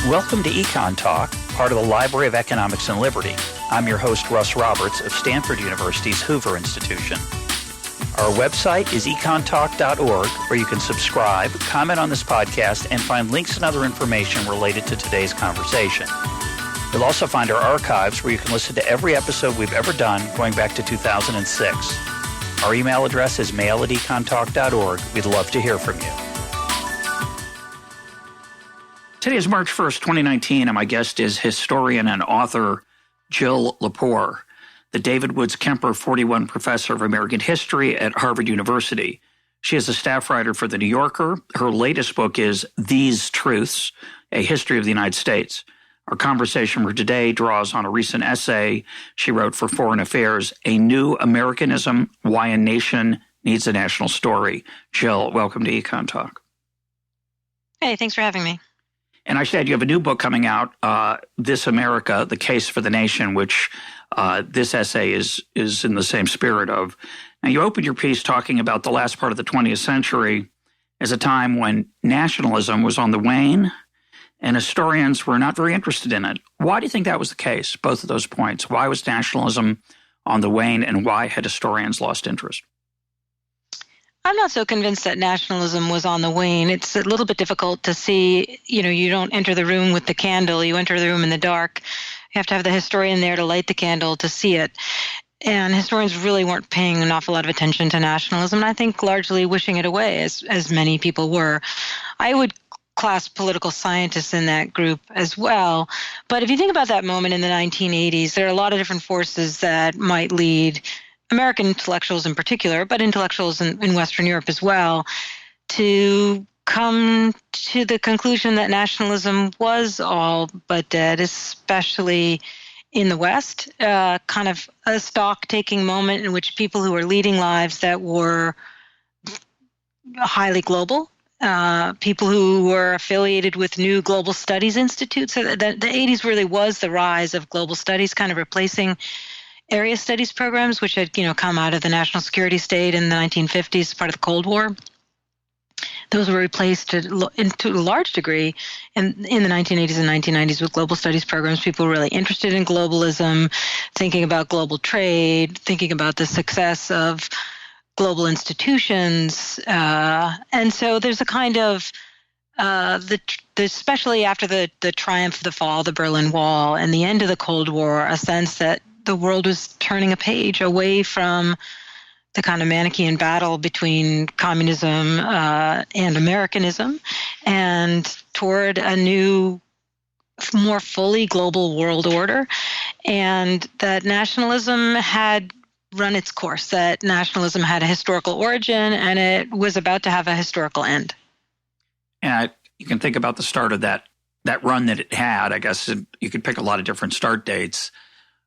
Welcome to EconTalk, part of the Library of Economics and Liberty. I'm your host, Russ Roberts of Stanford University's Hoover Institution. Our website is econtalk.org, where you can subscribe, comment on this podcast, and find links and other information related to today's conversation. You'll also find our archives, where you can listen to every episode we've ever done going back to 2006. Our email address is mail@econtalk.org. We'd love to hear from you. Today is March 1st, 2019, and my guest is historian and author Jill Lepore, the David Woods Kemper 41 Professor of American History at Harvard University. She is a staff writer for The New Yorker. Her latest book is These Truths, A History of the United States. Our conversation for today draws on a recent essay she wrote for Foreign Affairs, A New Americanism, Why a Nation Needs a National Story. Jill, welcome to EconTalk. Hey, thanks for having me. And I should add, you have a new book coming out, This America, The Case for the Nation, which this essay is in the same spirit of. Now, you opened your piece talking about the last part of the 20th century as a time when nationalism was on the wane and historians were not very interested in it. Why do you think that was the case, both of those points? Why was nationalism on the wane, and why had historians lost interest? I'm not so convinced that nationalism was on the wane. It's a little bit difficult to see. You don't enter the room with the candle. You enter the room in the dark. You have to have the historian there to light the candle to see it. And historians really weren't paying an awful lot of attention to nationalism, and I think largely wishing it away, as many people were. I would class political scientists in that group as well. But if you think about that moment in the 1980s, there are a lot of different forces that might lead American intellectuals in particular, but intellectuals in Western Europe as well, to come to the conclusion that nationalism was all but dead, especially in the West, kind of a stock-taking moment in which people who were leading lives that were highly global, people who were affiliated with new global studies institutes. So the 80s really was the rise of global studies, kind of replacing area studies programs, which had come out of the national security state in the 1950s, part of the Cold War. Those were replaced to a large degree in the 1980s and 1990s with global studies programs. People were really interested in globalism, thinking about global trade, thinking about the success of global institutions. And so there's a kind of, especially after the triumph of the fall of the Berlin Wall and the end of the Cold War, a sense that the world was turning a page away from the kind of Manichaean battle between communism and Americanism, and toward a new, more fully global world order, and that nationalism had run its course, that nationalism had a historical origin, and it was about to have a historical end. And you can think about the start of that run that it had. I guess you could pick a lot of different start dates.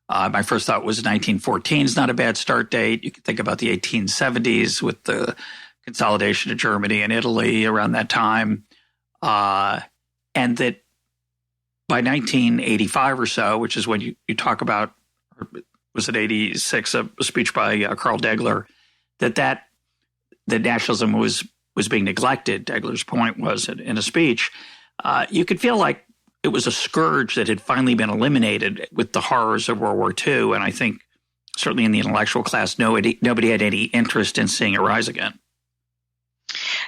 My first thought was 1914 is not a bad start date. You could think about the 1870s with the consolidation of Germany and Italy around that time. And that by 1985 or so, which is when you talk about, or was it 86, a speech by Carl Degler, that nationalism was being neglected. Degler's point was in a speech. You could feel like it was a scourge that had finally been eliminated with the horrors of World War II. And I think certainly in the intellectual class, nobody had any interest in seeing it rise again.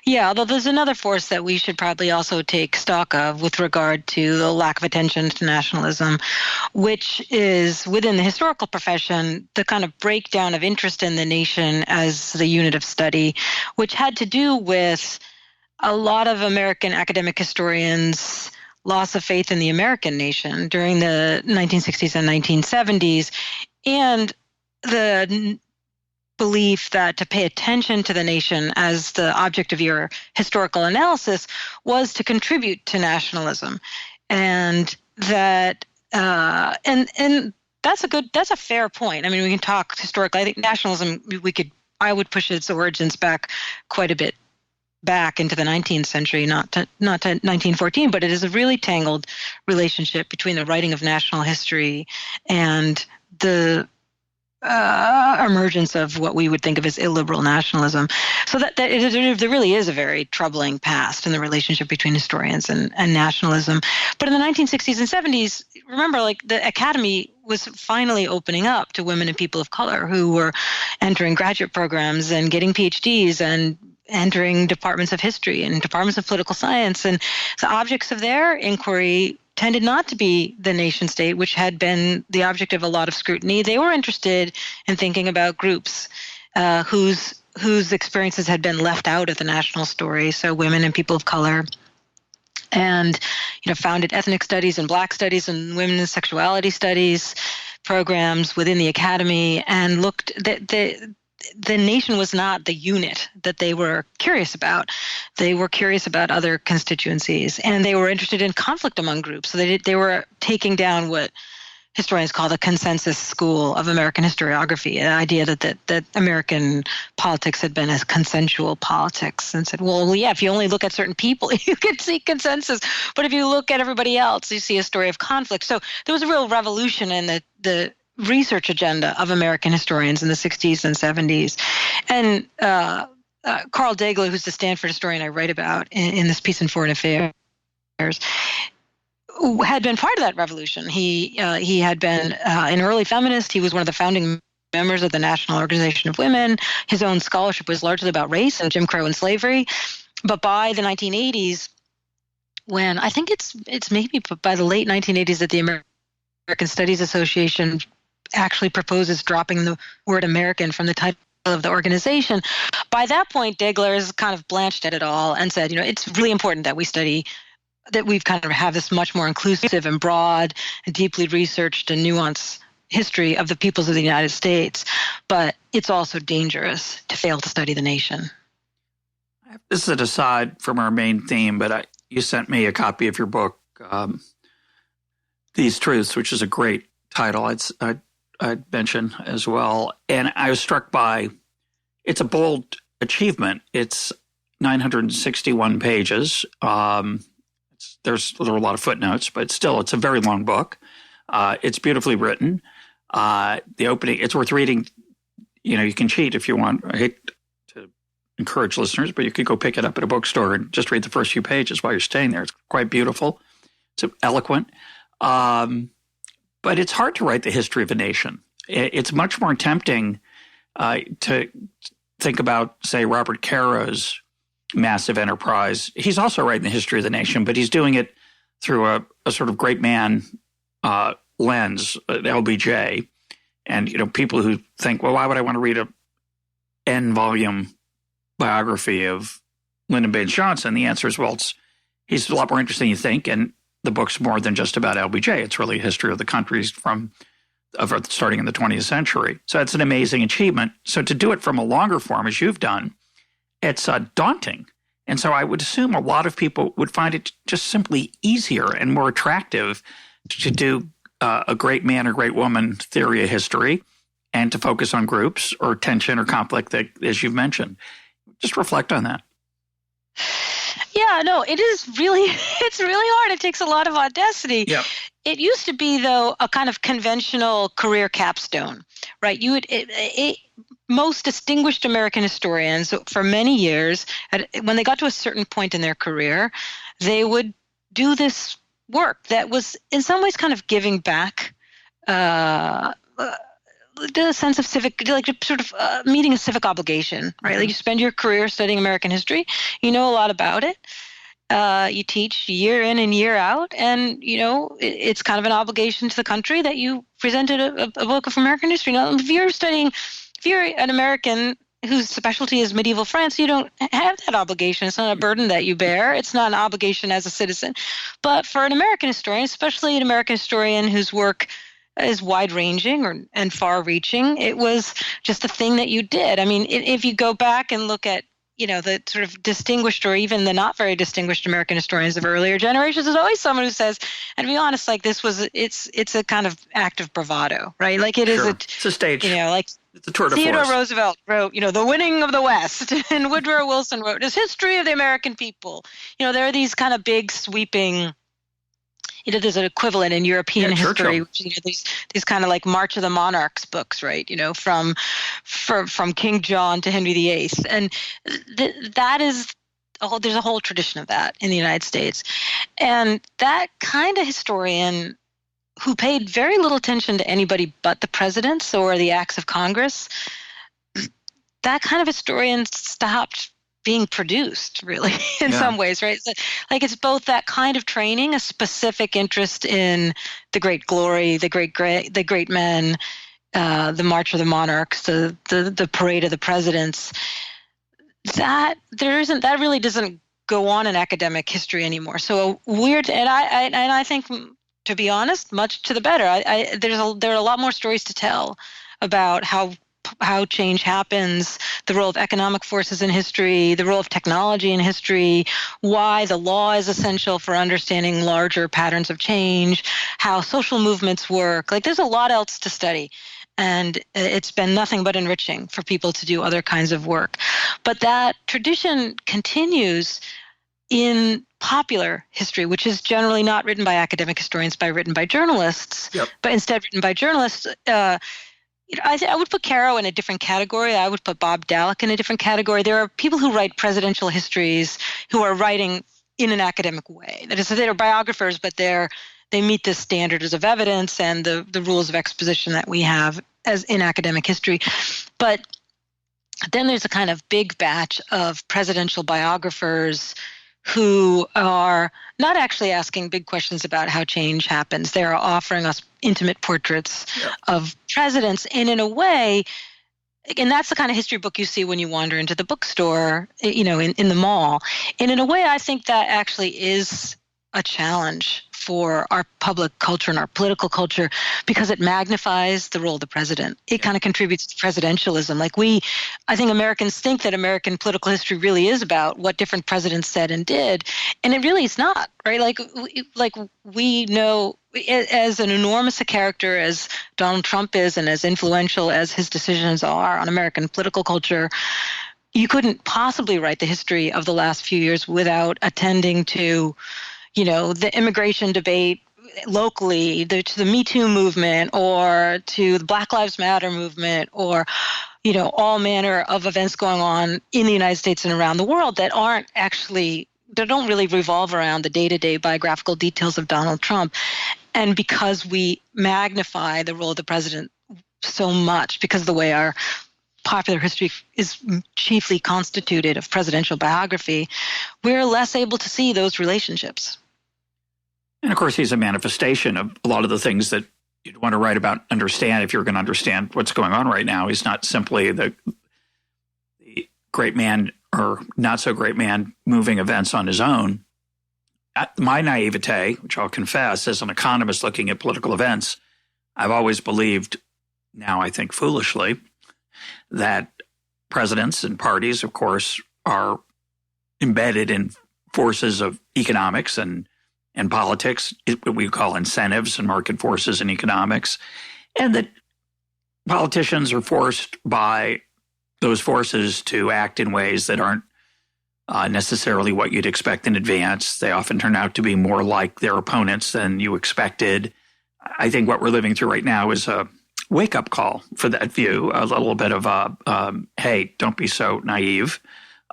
Yeah, although there's another force that we should probably also take stock of with regard to the lack of attention to nationalism, which is within the historical profession, the kind of breakdown of interest in the nation as the unit of study, which had to do with a lot of American academic historians' loss of faith in the American nation during the 1960s and 1970s, and the belief that to pay attention to the nation as the object of your historical analysis was to contribute to nationalism. And that and that's a fair point. I mean, we can talk historically. I think nationalism, I would push its origins back quite a bit back into the 19th century, not to 1914, but it is a really tangled relationship between the writing of national history and the emergence of what we would think of as illiberal nationalism. So there really is a very troubling past in the relationship between historians and nationalism. But in the 1960s and 70s, remember, like the academy was finally opening up to women and people of color who were entering graduate programs and getting PhDs and entering departments of history and departments of political science. And the objects of their inquiry tended not to be the nation state, which had been the object of a lot of scrutiny. They were interested in thinking about groups whose experiences had been left out of the national story, so women and people of color, and founded ethnic studies and Black studies and women's sexuality studies programs within the academy, and looked that the nation was not the unit that they were curious about. They were curious about other constituencies, and they were interested in conflict among groups. So they were taking down what historians call the consensus school of American historiography, an idea that American politics had been a consensual politics, and said, well, yeah, if you only look at certain people, you can see consensus. But if you look at everybody else, you see a story of conflict. So there was a real revolution in the research agenda of American historians in the 60s and 70s. And Carl Degler, who's the Stanford historian I write about in this piece in Foreign Affairs, had been part of that revolution. He had been an early feminist. He was one of the founding members of the National Organization of Women. His own scholarship was largely about race and Jim Crow and slavery. But by the 1980s, when I think it's maybe by the late 1980s that the American Studies Association actually proposes dropping the word American from the title of the organization. By that point, Degler has kind of blanched at it all and said, it's really important that we study, that we've kind of have this much more inclusive and broad and deeply researched and nuanced history of the peoples of the United States. But it's also dangerous to fail to study the nation. This is an aside from our main theme, but you sent me a copy of your book, These Truths, which is a great title. I'd mention as well. And I was struck by, it's a bold achievement. It's 961 pages. There are a lot of footnotes, but still, it's a very long book. It's beautifully written. The opening, it's worth reading. You can cheat if you want. I hate to encourage listeners, but you could go pick it up at a bookstore and just read the first few pages while you're staying there. It's quite beautiful. It's eloquent. But it's hard to write the history of a nation. It's much more tempting to think about, say, Robert Caro's massive enterprise. He's also writing the history of the nation, but he's doing it through a sort of great man lens, LBJ. And, people who think, well, why would I want to read a N-volume biography of Lyndon Baines Johnson? The answer is, well, he's a lot more interesting than you think, and the book's more than just about LBJ. It's really a history of the countries starting in the 20th century. So it's an amazing achievement. So to do it from a longer form, as you've done, it's daunting. And so I would assume a lot of people would find it just simply easier and more attractive to do a great man or great woman theory of history and to focus on groups or tension or conflict, that, as you've mentioned. Just reflect on that. Yeah, no, it's really hard. It takes a lot of audacity. Yeah. It used to be, though, a kind of conventional career capstone, right? Most distinguished American historians for many years, when they got to a certain point in their career, they would do this work that was in some ways kind of giving back, the sense of civic, like sort of meeting a civic obligation, right? Like you spend your career studying American history, you know a lot about it. You teach year in and year out, and it's kind of an obligation to the country that you presented a book of American history. Now, if you're an American whose specialty is medieval France, you don't have that obligation. It's not a burden that you bear. It's not an obligation as a citizen. But for an American historian, especially an American historian whose work is wide-ranging and far-reaching, it was just a thing that you did. I mean, if you go back and look at the sort of distinguished or even the not very distinguished American historians of earlier generations, there's always someone who says, and to be honest, like it's a kind of act of bravado, right? Like it is it's a stage. Like it's a tour de Theodore force. Roosevelt wrote, The Winning of the West, and Woodrow Wilson wrote his History of the American People. There are these kind of big sweeping there's an equivalent in European history, Churchill. which, these kind of like March of the Monarchs books, right? From King John to Henry VIII, and that is there's a whole tradition of that in the United States, and that kind of historian who paid very little attention to anybody but the presidents or the acts of Congress, that kind of historian stopped being produced, really, in some ways, right? So, like, it's both that kind of training, a specific interest in the great glory, the great men, the March of the Monarchs, the parade of the presidents. That really doesn't go on in academic history anymore. So weird, and I think, to be honest, much to the better. There are a lot more stories to tell about how change happens, the role of economic forces in history, the role of technology in history, why the law is essential for understanding larger patterns of change, how social movements work. Like, there's a lot else to study. And it's been nothing but enriching for people to do other kinds of work. But that tradition continues in popular history, which is generally not written by academic historians, but written by journalists, but instead written by journalists. I would put Caro in a different category. I would put Bob Dallek in a different category. There are people who write presidential histories who are writing in an academic way. That is, they're biographers, but they meet the standards of evidence and the rules of exposition that we have as in academic history. But then there's a kind of big batch of presidential biographers who are not actually asking big questions about how change happens. They are offering us intimate portraits of presidents. And in a way, and that's the kind of history book you see when you wander into the bookstore, in the mall. And in a way, I think that actually is a challenge for our public culture and our political culture, because it magnifies the role of the president. It kind of contributes to presidentialism. I think Americans think that American political history really is about what different presidents said and did, and it really is not, right? Like we know, as an enormous a character as Donald Trump is, and as influential as his decisions are on American political culture, you couldn't possibly write the history of the last few years without attending to the immigration debate locally, to the Me Too movement, or to the Black Lives Matter movement, or, all manner of events going on in the United States and around the world that don't really revolve around the day-to-day biographical details of Donald Trump. And because we magnify the role of the president so much, because of the way our popular history is chiefly constituted of presidential biography, we're less able to see those relationships. And of course, he's a manifestation of a lot of the things that you'd want to write about, understand, if you're going to understand what's going on right now. He's not simply the great man or not so great man moving events on his own. My naivete, which I'll confess, as an economist looking at political events, I've always believed, now I think foolishly, that presidents and parties, of course, are embedded in forces of economics and politics, what we call incentives and market forces in economics, and that politicians are forced by those forces to act in ways that aren't necessarily what you'd expect in advance. They often turn out to be more like their opponents than you expected. I think what we're living through right now is a wake-up call for that view, a little bit of hey, don't be so naive.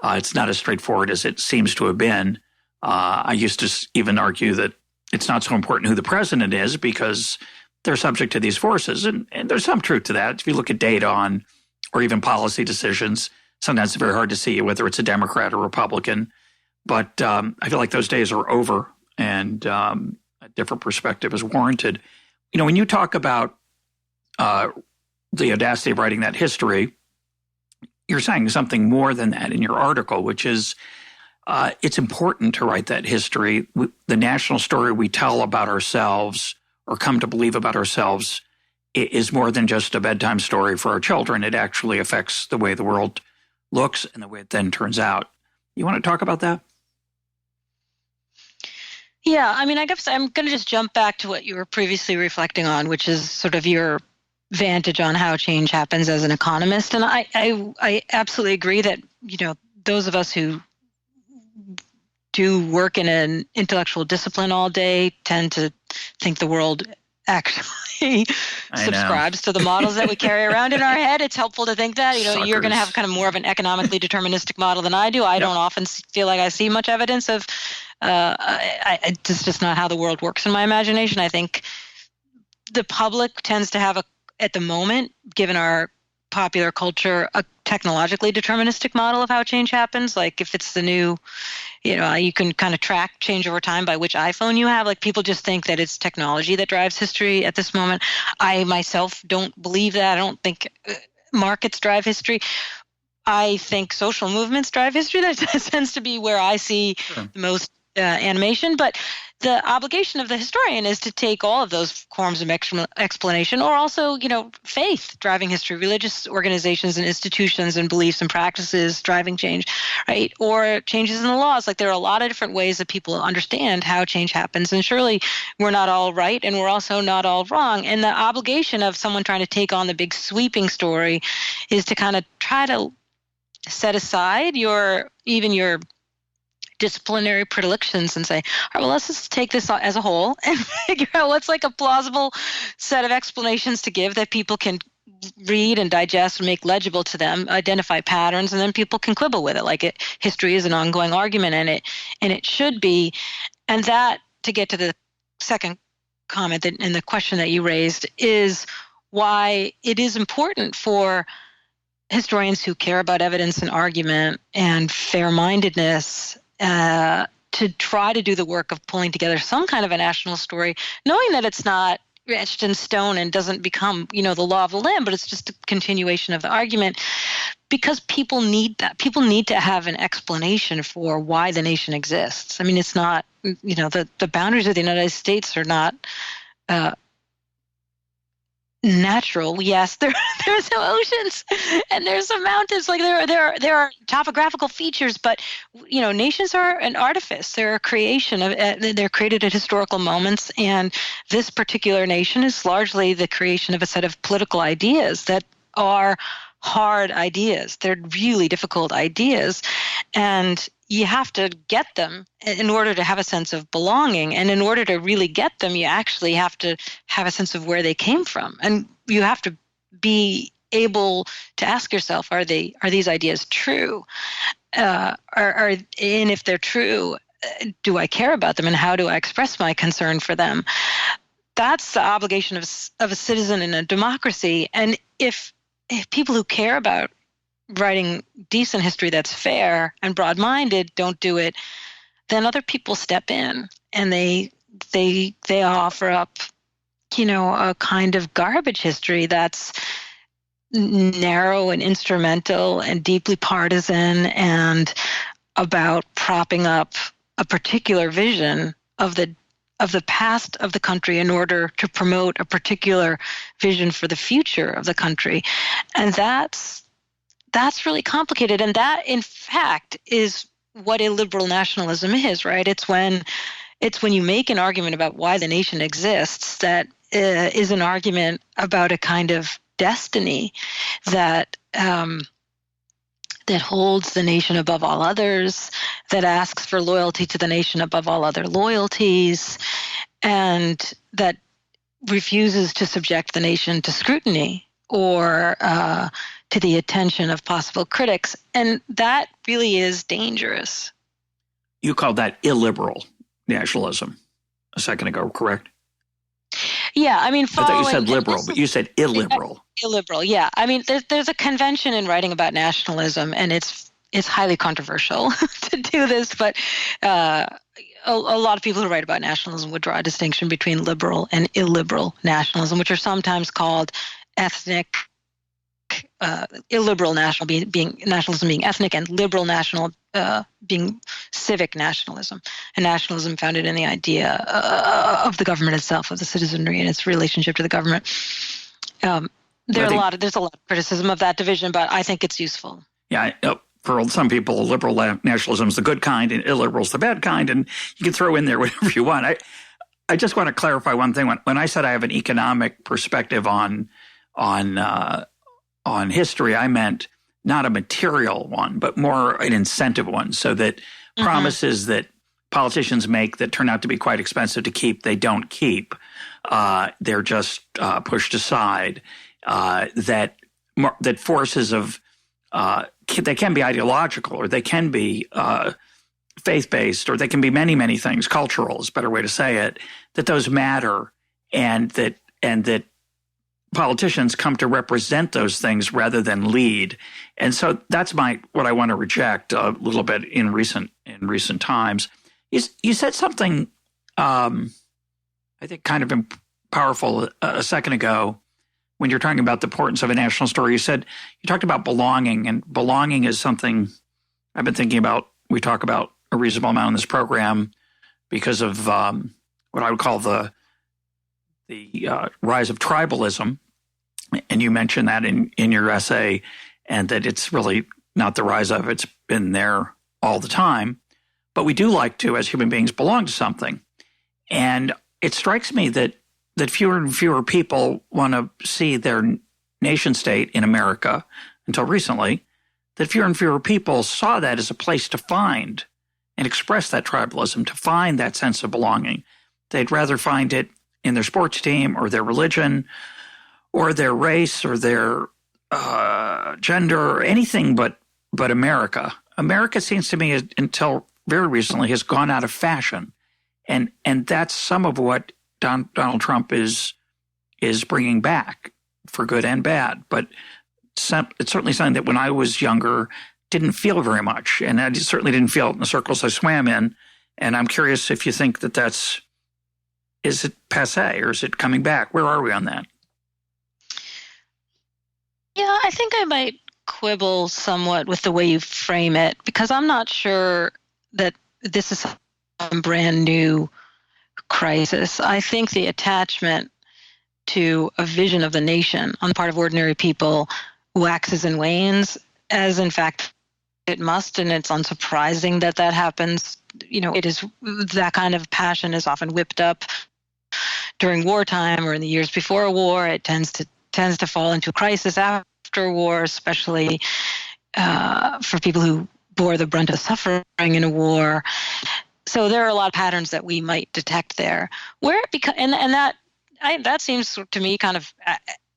It's not as straightforward as it seems to have been. I used to even argue that it's not so important who the president is because they're subject to these forces. And there's some truth to that. If you look at data on, or even policy decisions, sometimes it's very hard to see whether it's a Democrat or Republican. But I feel like those days are over, and a different perspective is warranted. When you talk about the audacity of writing that history, you're saying something more than that in your article, which is it's important to write that history. The national story we tell about ourselves or come to believe about ourselves is more than just a bedtime story for our children. It actually affects the way the world looks and the way it then turns out. You want to talk about that? Yeah, I guess I'm going to just jump back to what you were previously reflecting on, which is sort of your vantage on how change happens as an economist. And I absolutely agree that, those of us who do work in an intellectual discipline all day tend to think the world actually subscribes to the models that we carry around in our head. It's helpful to think that, you're going to have kind of more of an economically deterministic model than I do. I don't often feel like I see much evidence of, it's just not how the world works in my imagination. I think the public tends to have at the moment, given our popular culture, a technologically deterministic model of how change happens. Like if it's the new, you can kind of track change over time by which iPhone you have. Like people just think that it's technology that drives history at this moment. I myself don't believe that. I don't think markets drive history. I think social movements drive history. That tends to be where I see the most animation. But the obligation of the historian is to take all of those forms of explanation, or also, faith driving history, religious organizations and institutions and beliefs and practices driving change, right? Or changes in the laws. Like there are a lot of different ways that people understand how change happens. And surely we're not all right, and we're also not all wrong. And the obligation of someone trying to take on the big sweeping story is to kind of try to set aside your disciplinary predilections and say, all right, well, let's just take this as a whole and figure out what's like a plausible set of explanations to give that people can read and digest and make legible to them, identify patterns, and then people can quibble with it. History is an ongoing argument, and it should be. And that, to get to the second comment and the question that you raised, is why it is important for historians who care about evidence and argument and fair-mindedness to try to do the work of pulling together some kind of a national story, knowing that it's not etched in stone and doesn't become, the law of the land, but it's just a continuation of the argument, because people need that. People need to have an explanation for why the nation exists. I mean, it's not, the boundaries of the United States are not natural. Yes, there's some oceans and there's some mountains. Like there are topographical features, but nations are an artifice. They're a creation of. They're created at historical moments, and this particular nation is largely the creation of a set of political ideas that are hard ideas. They're really difficult ideas, and you have to get them in order to have a sense of belonging. And in order to really get them, you actually have to have a sense of where they came from. And you have to be able to ask yourself, are these ideas true? And if they're true, do I care about them, and how do I express my concern for them? That's the obligation of a citizen in a democracy. And if people who care about writing decent history that's fair and broad-minded don't do it, then other people step in and they offer up, a kind of garbage history that's narrow and instrumental and deeply partisan and about propping up a particular vision of the past of the country in order to promote a particular vision for the future of the country. And that's really complicated. And that, in fact, is what illiberal nationalism is, right? It's when you make an argument about why the nation exists that is an argument about a kind of destiny that holds the nation above all others, that asks for loyalty to the nation above all other loyalties, and that refuses to subject the nation to scrutiny or to the attention of possible critics. And that really is dangerous. You called that illiberal nationalism a second ago, correct? Yeah, I mean, I thought you said liberal, but you said illiberal. Illiberal, yeah. I mean, there's a convention in writing about nationalism, and it's highly controversial to do this, but a lot of people who write about nationalism would draw a distinction between liberal and illiberal nationalism, which are sometimes called ethnic, illiberal nationalism being ethnic, and liberal national being civic nationalism, and nationalism founded in the idea of the government itself, of the citizenry and its relationship to the government. There's a lot of criticism of that division, but I think it's useful. Yeah, for some people, liberal nationalism is the good kind, and illiberal is the bad kind, and you can throw in there whatever you want. I just want to clarify one thing. When I said I have an economic perspective on history, I meant not a material one, but more an incentive one, so that promises that politicians make that turn out to be quite expensive to keep, they don't keep. They're just pushed aside. That forces of they can be ideological, or they can be faith-based, or they can be many, many things. Cultural is a better way to say it. That those matter, and that politicians come to represent those things rather than lead. And so that's what I want to reject a little bit in recent times. You said something I think kind of powerful a second ago when you're talking about the importance of a national story. You talked about belonging, and belonging is something I've been thinking about. We talk about a reasonable amount in this program because of what I would call the rise of tribalism. And you mentioned that in your essay, and that it's really not the rise of, it's been there all the time. But we do like to, as human beings, belong to something. And it strikes me that fewer and fewer people want to see their nation state in America, until recently, that fewer and fewer people saw that as a place to find and express that tribalism, to find that sense of belonging. They'd rather find it in their sports team, or their religion, or their race, or their gender, or anything but America. America seems to me, until very recently, has gone out of fashion. And that's some of what Donald Trump is bringing back, for good and bad. But it's certainly something that when I was younger didn't feel very much. And I certainly didn't feel it in the circles I swam in. And I'm curious if you think is it passé, or is it coming back? Where are we on that? Yeah, I think I might quibble somewhat with the way you frame it, because I'm not sure that this is some brand new crisis. I think the attachment to a vision of the nation on the part of ordinary people waxes and wanes, as in fact it must, and it's unsurprising that happens. It is, that kind of passion is often whipped up during wartime or in the years before a war. It tends to fall into a crisis after war, especially for people who bore the brunt of suffering in a war. So there are a lot of patterns that we might detect there. That seems to me kind of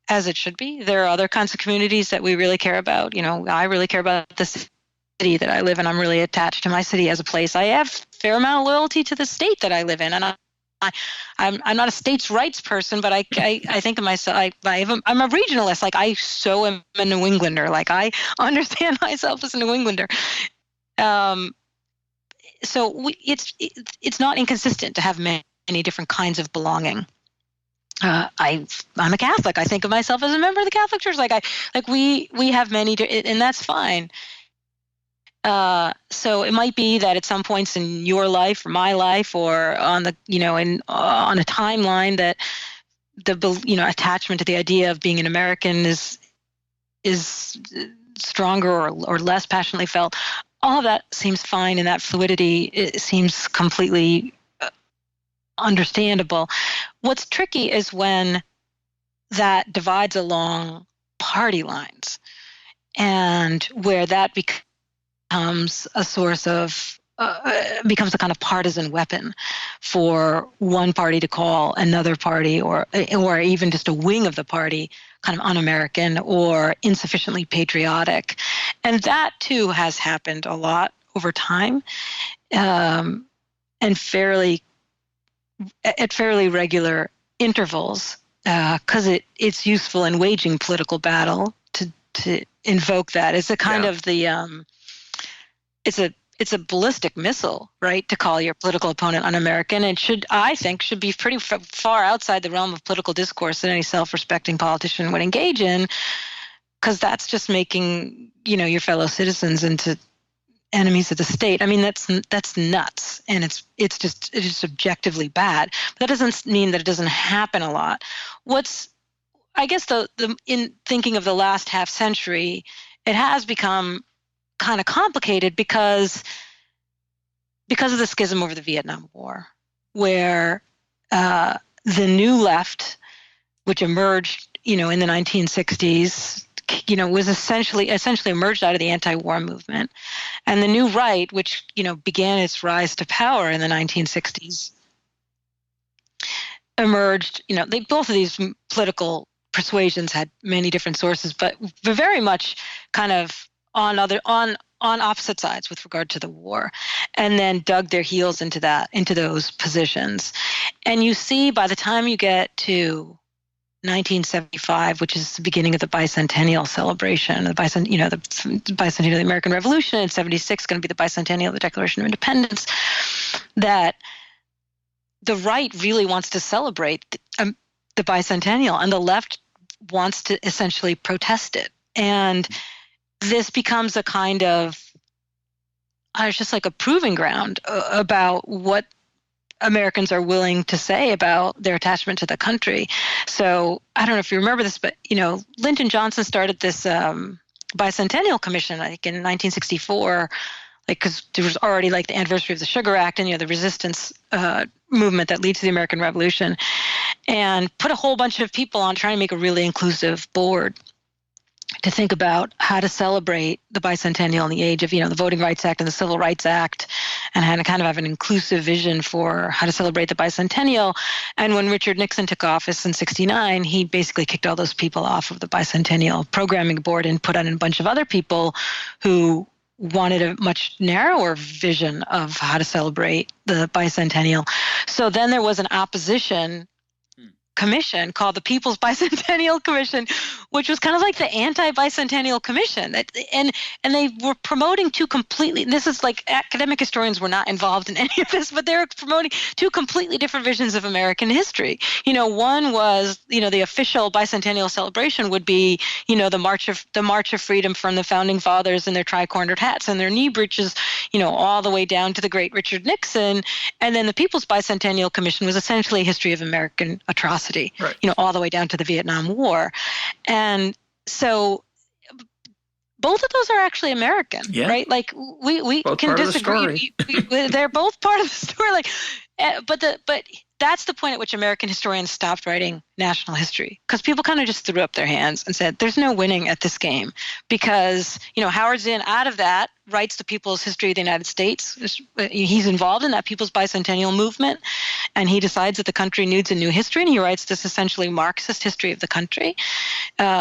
as it should be. There are other kinds of communities that we really care about. I really care about the city that I live in. I'm really attached to my city as a place. I have a fair amount of loyalty to the state that I live in, and I'm not a states' rights person, but I think of myself. I'm a regionalist. Like, I so am a New Englander. Like, I understand myself as a New Englander. So it's not inconsistent to have many different kinds of belonging. I'm a Catholic. I think of myself as a member of the Catholic Church. We have many, and that's fine. So it might be that at some points in your life or my life, or on the on a timeline, that the attachment to the idea of being an American is stronger or less passionately felt. All of that seems fine, and that fluidity, it seems completely understandable. What's tricky is when that divides along party lines, and where that becomes a source of becomes a kind of partisan weapon for one party to call another party, or even just a wing of the party, kind of un-American or insufficiently patriotic. And that too has happened a lot over time, and at fairly regular intervals, because it's useful in waging political battle to invoke that. It's a kind of the it's a ballistic missile, right, to call your political opponent un-American. And I think should be pretty far outside the realm of political discourse that any self-respecting politician would engage in, because that's just making your fellow citizens into enemies of the state. I mean, that's nuts, and it's just objectively bad. But that doesn't mean that it doesn't happen a lot. I guess the in thinking of the last half century, it has become kind of complicated because of the schism over the Vietnam War, where the new left, which emerged, in the 1960s, was essentially emerged out of the anti-war movement. And the new right, which, began its rise to power in the 1960s, emerged, both of these political persuasions had many different sources, but very much kind of on opposite sides with regard to the war, and then dug their heels into those positions. And you see, by the time you get to 1975, which is the beginning of the bicentennial celebration, the bicentennial of the American Revolution, and 76 going to be the bicentennial of the Declaration of Independence, that the right really wants to celebrate the bicentennial, and the left wants to essentially protest it. And this becomes a kind of, it's just like a proving ground about what Americans are willing to say about their attachment to the country. So I don't know if you remember this, but, Lyndon Johnson started this bicentennial commission, I think in 1964, because there was already the anniversary of the Sugar Act and, the resistance movement that leads to the American Revolution, and put a whole bunch of people on trying to make a really inclusive board to think about how to celebrate the bicentennial in the age of, the Voting Rights Act and the Civil Rights Act, and how to kind of have an inclusive vision for how to celebrate the bicentennial. And when Richard Nixon took office in 1969, he basically kicked all those people off of the bicentennial programming board and put on a bunch of other people who wanted a much narrower vision of how to celebrate the bicentennial. So then there was an opposition commission called the People's Bicentennial Commission, which was kind of like the anti-bicentennial commission. And they were promoting two completely, this is academic historians were not involved in any of this, but they were promoting two completely different visions of American history. One was, the official bicentennial celebration would be, the March of Freedom from the Founding Fathers in their tri-cornered hats and their knee breeches, all the way down to the great Richard Nixon. And then the People's Bicentennial Commission was essentially a history of American atrocity. Right. All the way down to the Vietnam War. And so both of those are actually American, right? We both can disagree. They're both part of the story. But that's the point at which American historians stopped writing national history, because people kind of just threw up their hands and said, there's no winning at this game, because, Howard Zinn out of that writes the People's History of the United States. He's involved in that People's Bicentennial movement, and he decides that the country needs a new history, and he writes this essentially Marxist history of the country.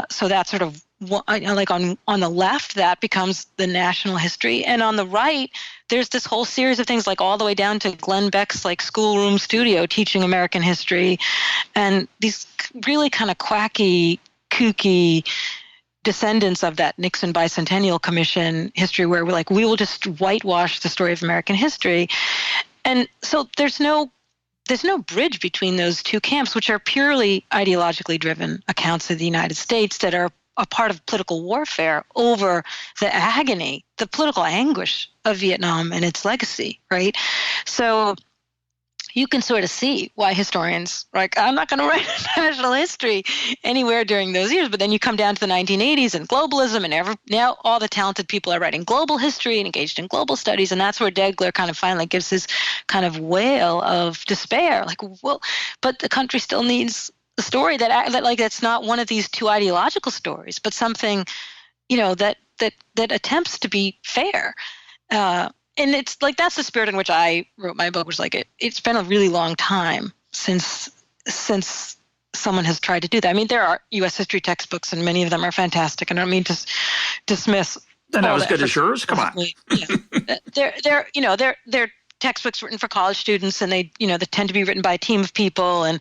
So that's sort of on the left, that becomes the national history. And on the right, there's this whole series of things, all the way down to Glenn Beck's schoolroom studio teaching American history, and these really kind of quacky, kooky descendants of that Nixon Bicentennial Commission history, where we're we will just whitewash the story of American history. And so there's no bridge between those two camps, which are purely ideologically driven accounts of the United States that are a part of political warfare over the agony, the political anguish of Vietnam and its legacy, right? So you can sort of see why historians are I'm not going to write national history anywhere during those years. But then you come down to the 1980s and globalism, and now all the talented people are writing global history and engaged in global studies. And that's where Degler kind of finally gives his kind of wail of despair. But the country still needs a story that's not one of these two ideological stories, but something, that attempts to be fair. And it's that's the spirit in which I wrote my book, was it's been a really long time since someone has tried to do that. I mean, there are U.S. history textbooks, and many of them are fantastic. And I don't mean to dismiss. They're not as good as yours. Come on. Yeah. They're textbooks written for college students, and they tend to be written by a team of people, and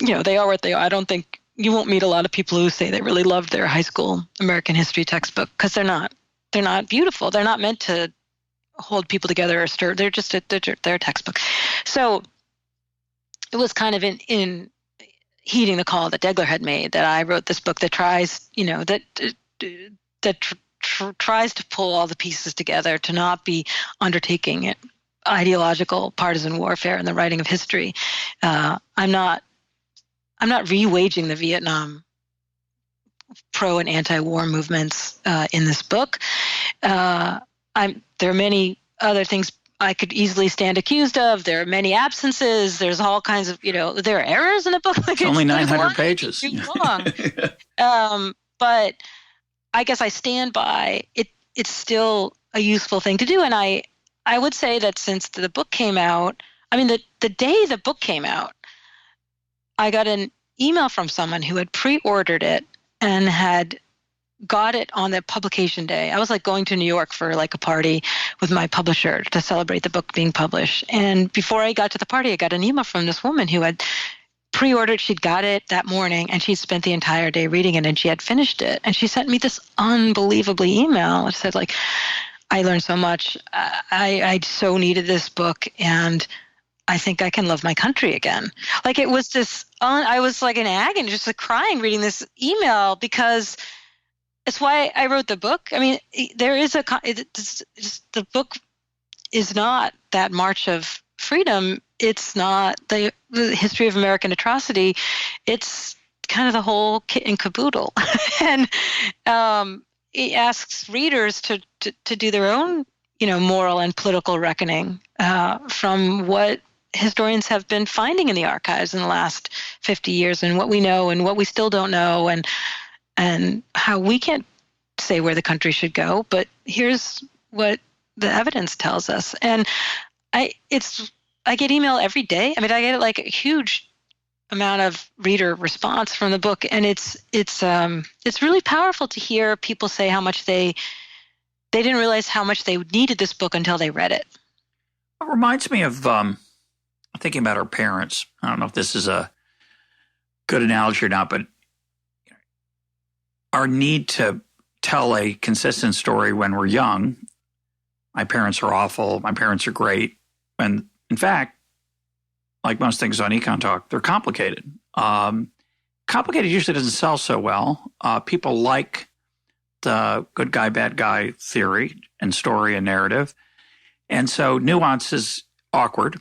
they are what they are. I don't think you won't meet a lot of people who say they really loved their high school American history textbook, because they're not beautiful. They're not meant to hold people together or stir. They're just they're a textbook. So it was kind of in heeding the call that Degler had made that I wrote this book that tries, tries to pull all the pieces together, to not be undertaking ideological partisan warfare in the writing of history. I'm not re-waging the Vietnam pro and anti-war movements in this book. There are many other things I could easily stand accused of. There are many absences. There's all kinds of, there are errors in the book. It's only 900 pages. Too long. But I guess I stand by it. It's still a useful thing to do. And I would say that since the book came out, I mean, the day the book came out, I got an email from someone who had pre-ordered it and had got it on the publication day. I was like going to New York for like a party with my publisher to celebrate the book being published. And before I got to the party, I got an email from this woman who had pre-ordered. She'd got it that morning and she'd spent the entire day reading it and she had finished it. And she sent me this unbelievably email. It said like, I learned so much. I so needed this book and I think I can love my country again. Like it was this, I was like in agony, just like crying reading this email because it's why I wrote the book. I mean, there is the book is not that March of Freedom. It's not the history of American atrocity. It's kind of the whole kit and caboodle. And it asks readers to do their own, moral and political reckoning from what historians have been finding in the archives in the last 50 years and what we know and what we still don't know and how we can't say where the country should go, but here's what the evidence tells us. And I get email every day. I mean, I get like a huge amount of reader response from the book, and it's really powerful to hear people say how much they didn't realize how much they needed this book until they read it. It reminds me of thinking about our parents. I don't know if this is a good analogy or not, but our need to tell a consistent story when we're young. My parents are awful. My parents are great. And in fact, like most things on EconTalk, they're complicated. Complicated usually doesn't sell so well. People like the good guy, bad guy theory and story and narrative. And so nuance is awkward.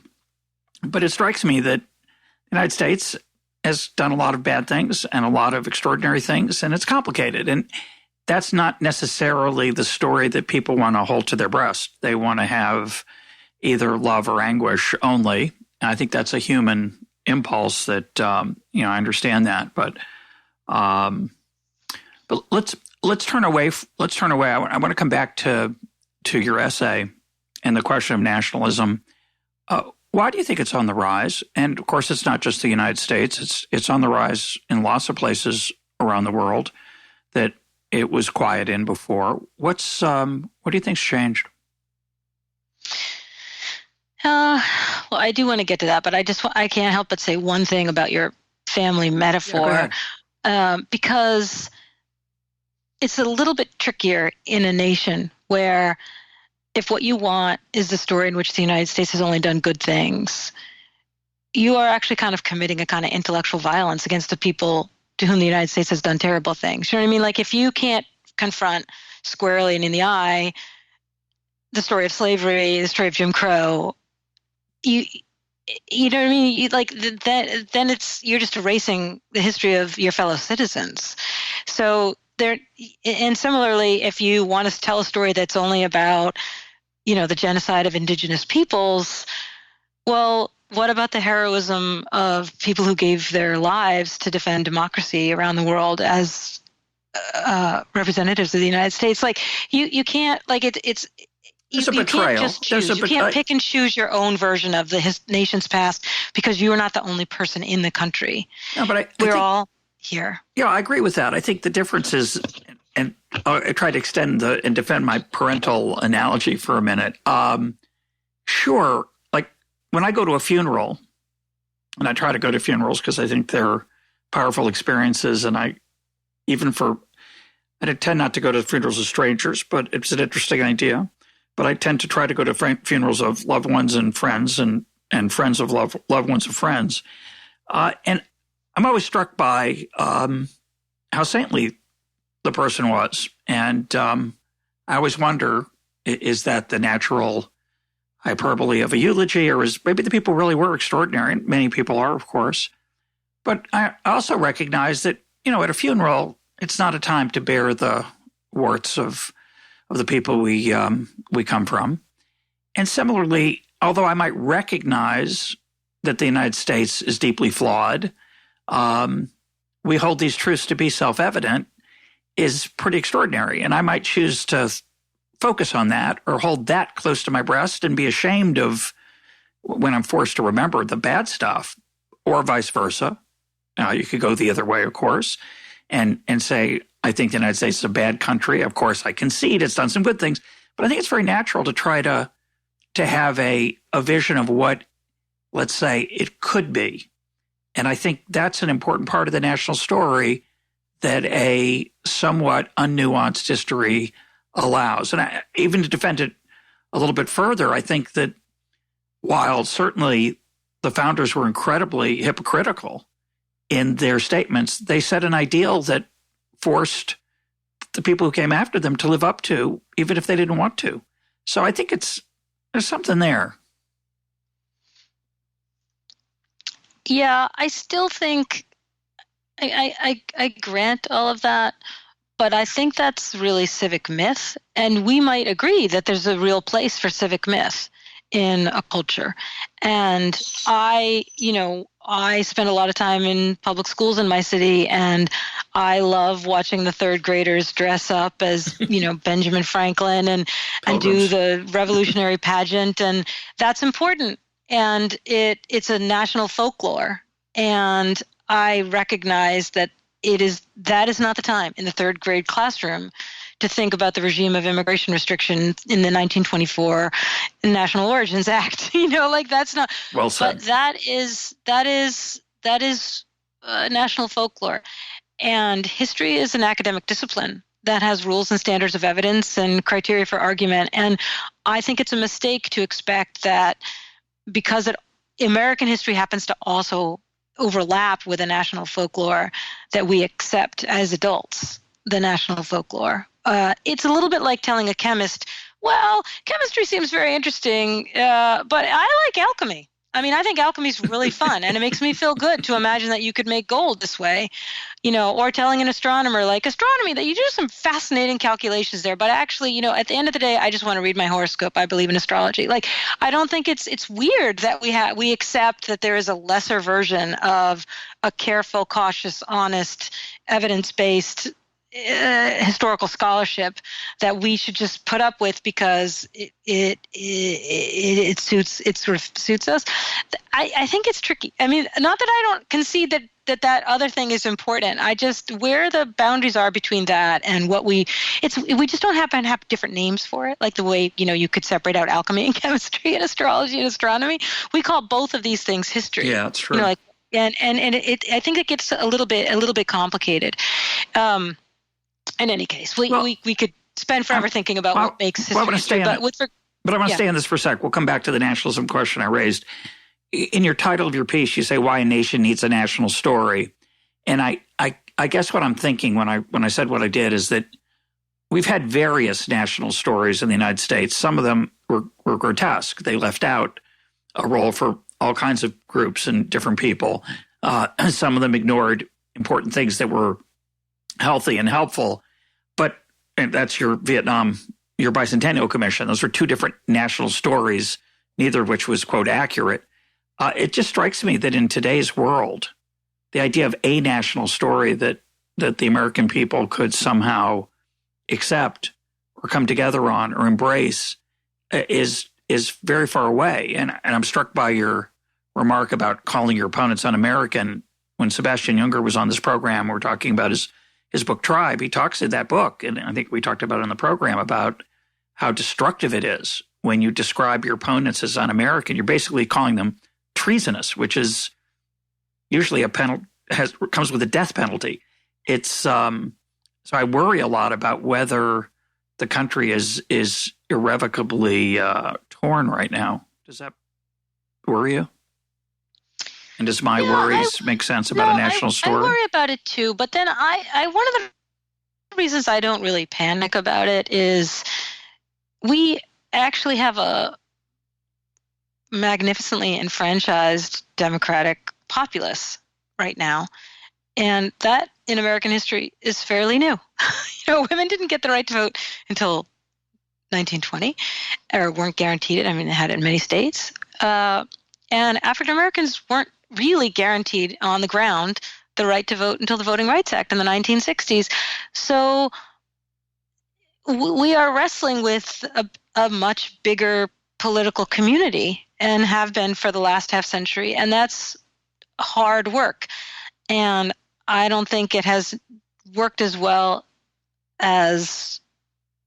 But it strikes me that the United States has done a lot of bad things and a lot of extraordinary things, and it's complicated. And that's not necessarily the story that people want to hold to their breast. They want to have either love or anguish only. And I think that's a human impulse that, I understand that. But let's turn away. I want to come back to your essay and the question of nationalism. Why do you think it's on the rise? And of course, it's not just the United States. It's on the rise in lots of places around the world that it was quiet in before. What do you think's changed? Well, I do want to get to that, but I can't help but say one thing about your family metaphor, because it's a little bit trickier in a nation where if what you want is the story in which the United States has only done good things, you are actually kind of committing a kind of intellectual violence against the people to whom the United States has done terrible things. You know what I mean? Like if you can't confront squarely and in the eye the story of slavery, the story of Jim Crow, you know what I mean? Then you're just erasing the history of your fellow citizens. So and similarly, if you want to tell a story that's only about, the genocide of indigenous peoples, well, what about the heroism of people who gave their lives to defend democracy around the world as representatives of the United States? Like you can't you can't just choose. You can't pick and choose your own version of the nation's past because you are not the only person in the country. No, but we're all here. Yeah, I agree with that. I think the difference is, and I try to extend and defend my parental analogy for a minute. Sure, like when I go to a funeral, and I try to go to funerals because I think they're powerful experiences, and I tend not to go to funerals of strangers, but it's an interesting idea. But I tend to try to go to funerals of loved ones and friends and friends of loved ones of friends. And I'm always struck by how saintly the person was. And I always wonder, is that the natural hyperbole of a eulogy, or is maybe the people really were extraordinary? And many people are, of course. But I also recognize that, at a funeral, it's not a time to bear the warts of the people we come from. And similarly, although I might recognize that the United States is deeply flawed, we hold these truths to be self-evident. is pretty extraordinary. And I might choose to focus on that or hold that close to my breast and be ashamed of when I'm forced to remember the bad stuff, or vice versa. You could go the other way, of course, and say, I think the United States is a bad country. Of course, I concede it's done some good things, but I think it's very natural to try to have a vision of what, let's say, it could be. And I think that's an important part of the national story that a somewhat unnuanced history allows. And even to defend it a little bit further, I think that while certainly the founders were incredibly hypocritical in their statements, they set an ideal that forced the people who came after them to live up to, even if they didn't want to. So I think there's something there. Yeah, I still think I grant all of that, but I think that's really civic myth. And we might agree that there's a real place for civic myth in a culture. And I spend a lot of time in public schools in my city, and I love watching the third graders dress up as, Benjamin Franklin and do the Revolutionary pageant. And that's important. And it's a national folklore. And I recognize that that is not the time in the third grade classroom to think about the regime of immigration restriction in the 1924 National Origins Act. That's not. Well said. But that is national folklore, and history is an academic discipline that has rules and standards of evidence and criteria for argument. And I think it's a mistake to expect that because American history happens to also overlap with a national folklore, that we accept as adults the national folklore. It's a little bit like telling a chemist, well, chemistry seems very interesting, but I like alchemy. I mean, I think alchemy is really fun, and it makes me feel good to imagine that you could make gold this way, or telling an astronomer, like, astronomy, that you do some fascinating calculations there, but actually, at the end of the day, I just want to read my horoscope. I believe in astrology. Like, I don't think it's weird that we accept that there is a lesser version of a careful, cautious, honest, evidence-based historical scholarship that we should just put up with because it sort of suits us. I think it's tricky. I mean, not that I don't concede that other thing is important. I just, where the boundaries are between that and what we just don't happen to have different names for it, like the way you could separate out alchemy and chemistry and astrology and astronomy. We call both of these things history. Yeah, that's true. And I think it gets a little bit complicated. In any case, we could spend forever thinking about what makes history history. But I want to stay on this for a sec. We'll come back to the nationalism question I raised. In your title of your piece, you say why a nation needs a national story. And I guess what I'm thinking when I said what I did is that we've had various national stories in the United States. Some of them were grotesque. They left out a role for all kinds of groups and different people. Some of them ignored important things that were healthy and helpful. And that's your bicentennial commission. Those were two different national stories, neither of which was, quote, accurate. It just strikes me that in today's world, the idea of a national story that the American people could somehow accept or come together on or embrace is very far away. And I'm struck by your remark about calling your opponents un-American. When Sebastian Junger was on this program, we're talking about his book Tribe. He talks in that book, and I think we talked about it on the program, about how destructive it is when you describe your opponents as un-American. You're basically calling them treasonous, which is usually comes with a death penalty. It's so I worry a lot about whether the country is irrevocably torn right now. Does that worry you? And does my worries make sense about a national story? I worry about it too, but then I one of the reasons I don't really panic about it is we actually have a magnificently enfranchised democratic populace right now, and that in American history is fairly new. Women didn't get the right to vote until 1920, or weren't guaranteed it. I mean, they had it in many states, and African Americans weren't really guaranteed on the ground the right to vote until the Voting Rights Act in the 1960s. So we are wrestling with a much bigger political community and have been for the last half century, and that's hard work. And I don't think it has worked as well as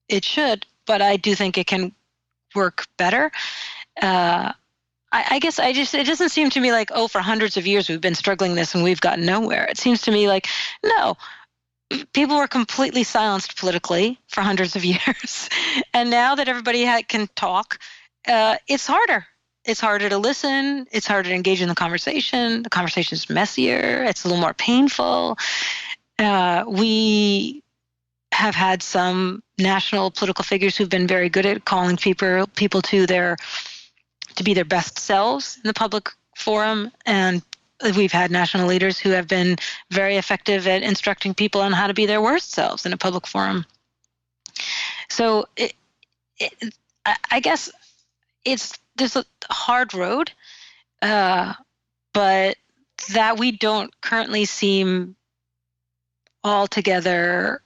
it should, but I do think it can work better. I guess it doesn't seem to me like, oh, for hundreds of years we've been struggling this and we've gotten nowhere. It seems to me like, no, people were completely silenced politically for hundreds of years. And now that everybody can talk, it's harder. It's harder to listen. It's harder to engage in the conversation. The conversation is messier. It's a little more painful. We have had some national political figures who've been very good at calling people to be their best selves in the public forum, and we've had national leaders who have been very effective at instructing people on how to be their worst selves in a public forum. So I guess there's a hard road, but that we don't currently seem altogether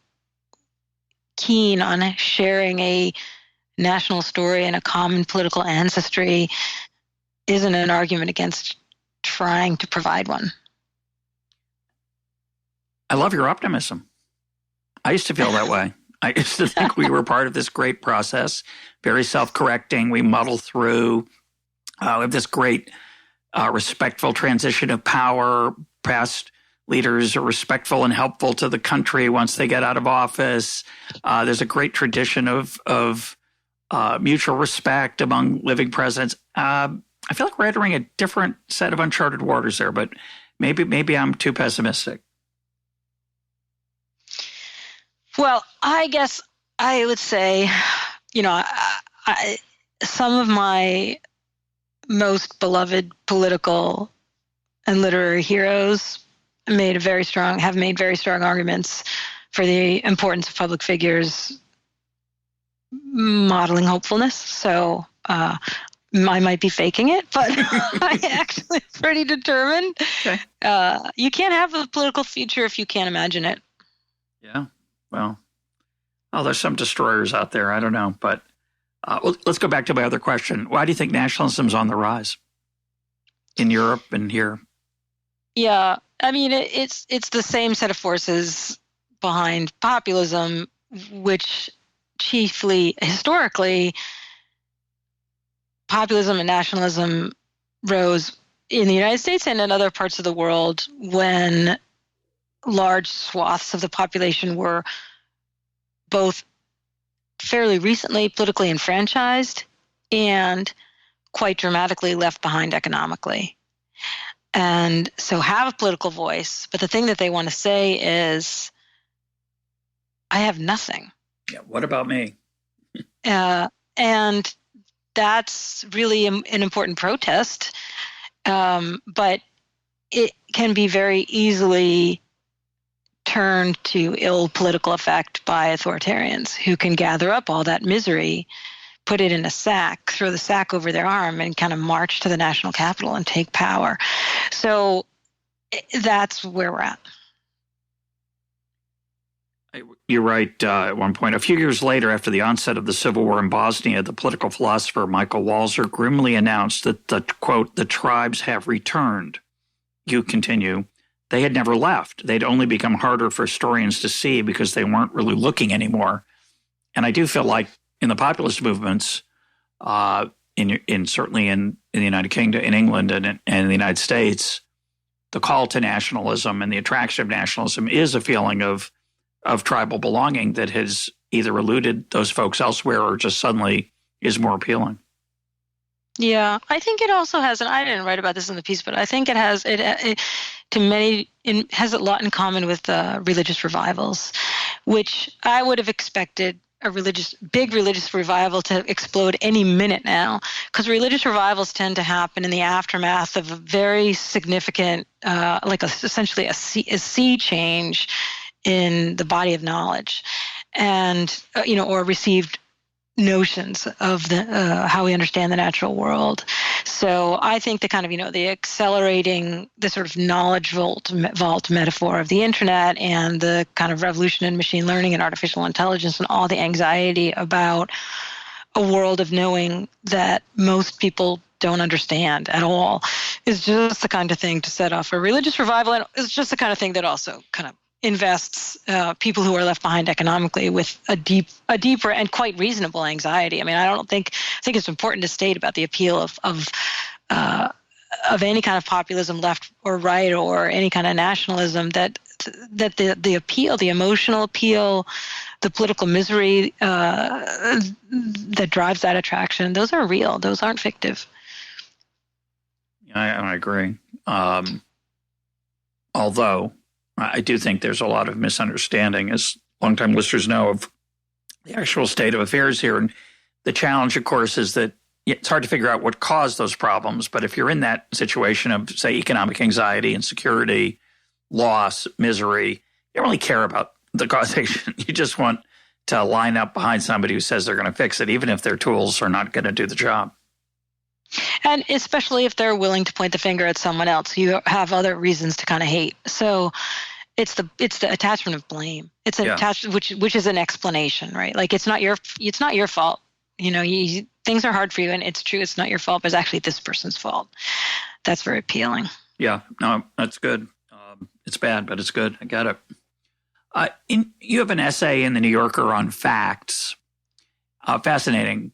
keen on sharing a national story and a common political ancestry isn't an argument against trying to provide one. I love your optimism. I used to feel that way. I used to think we were part of this great process, very self-correcting. We muddle through. We have this great respectful transition of power. Past leaders are respectful and helpful to the country once they get out of office. There's a great tradition of mutual respect among living presidents. I feel like we're entering a different set of uncharted waters there, but maybe I'm too pessimistic. Well, I guess I would say, some of my most beloved political and literary heroes have made very strong arguments for the importance of public figures modeling hopefulness. So I might be faking it, but I'm actually pretty determined. Okay. You can't have a political future if you can't imagine it. Yeah. Well, there's some destroyers out there. I don't know. But let's go back to my other question. Why do you think nationalism is on the rise in Europe and here? Yeah. I mean, it's the same set of forces behind populism, which chiefly, historically, populism and nationalism rose in the United States and in other parts of the world when large swaths of the population were both fairly recently politically enfranchised and quite dramatically left behind economically. And so have a political voice, but the thing that they want to say is, I have nothing. Yeah, what about me? And that's really an important protest, but it can be very easily turned to ill political effect by authoritarians who can gather up all that misery, put it in a sack, throw the sack over their arm, and kind of march to the national capital and take power. So that's where we're at. You're right. At one point, a few years later, after the onset of the civil war in Bosnia, the political philosopher Michael Walzer grimly announced that the tribes have returned. You continue. They had never left. They'd only become harder for historians to see because they weren't really looking anymore. And I do feel like in the populist movements, certainly in the United Kingdom, in England, and in the United States, the call to nationalism and the attraction of nationalism is a feeling of tribal belonging that has either eluded those folks elsewhere or just suddenly is more appealing. Yeah, I think it also has, and I didn't write about this in the piece, but I think it has has a lot in common with religious revivals, which I would have expected a big religious revival to explode any minute now, because religious revivals tend to happen in the aftermath of a very significant, essentially a sea change in the body of knowledge, and or received notions of the how we understand the natural world. So I think the kind of, the accelerating, the sort of knowledge vault metaphor of the internet and the kind of revolution in machine learning and artificial intelligence and all the anxiety about a world of knowing that most people don't understand at all is just the kind of thing to set off a religious revival. And it's just the kind of thing that also kind of invests people who are left behind economically with a deeper and quite reasonable anxiety. I mean, I think it's important to state about the appeal of any kind of populism, left or right, or any kind of nationalism, that the appeal, the emotional appeal, the political misery that drives that attraction, those are real. Those aren't fictive. I agree. Although I do think there's a lot of misunderstanding, as longtime listeners know, of the actual state of affairs here. And the challenge, of course, is that it's hard to figure out what caused those problems. But if you're in that situation of, say, economic anxiety, insecurity, loss, misery, you don't really care about the causation. You just want to line up behind somebody who says they're going to fix it, even if their tools are not going to do the job. And especially if they're willing to point the finger at someone else, you have other reasons to kind of hate. So it's the attachment of blame. It's an attachment, which is an explanation, right? Like it's not your fault. Things are hard for you, and it's true. It's not your fault, but it's actually this person's fault. That's very appealing. Yeah, no, that's good. It's bad, but it's good. I get it. You have an essay in the New Yorker on facts, fascinating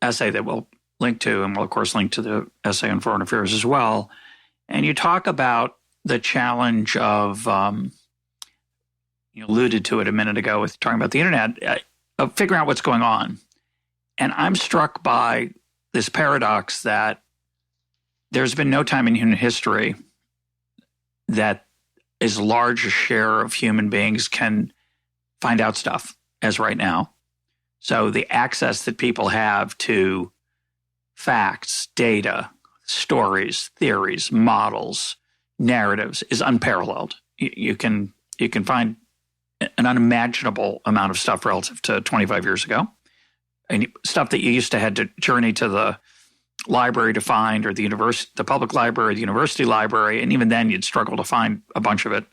essay that we'll link to, and we'll, of course, link to the essay on foreign affairs as well. And you talk about the challenge of, you alluded to it a minute ago with talking about the internet, of figuring out what's going on. And I'm struck by this paradox that there's been no time in human history that as large a share of human beings can find out stuff as right now. So the access that people have to facts, data, stories, theories, models, narratives is unparalleled. You can find an unimaginable amount of stuff relative to 25 years ago. And stuff that you used to had to journey to the library to find, or the public library, the university library, and even then you'd struggle to find a bunch of it,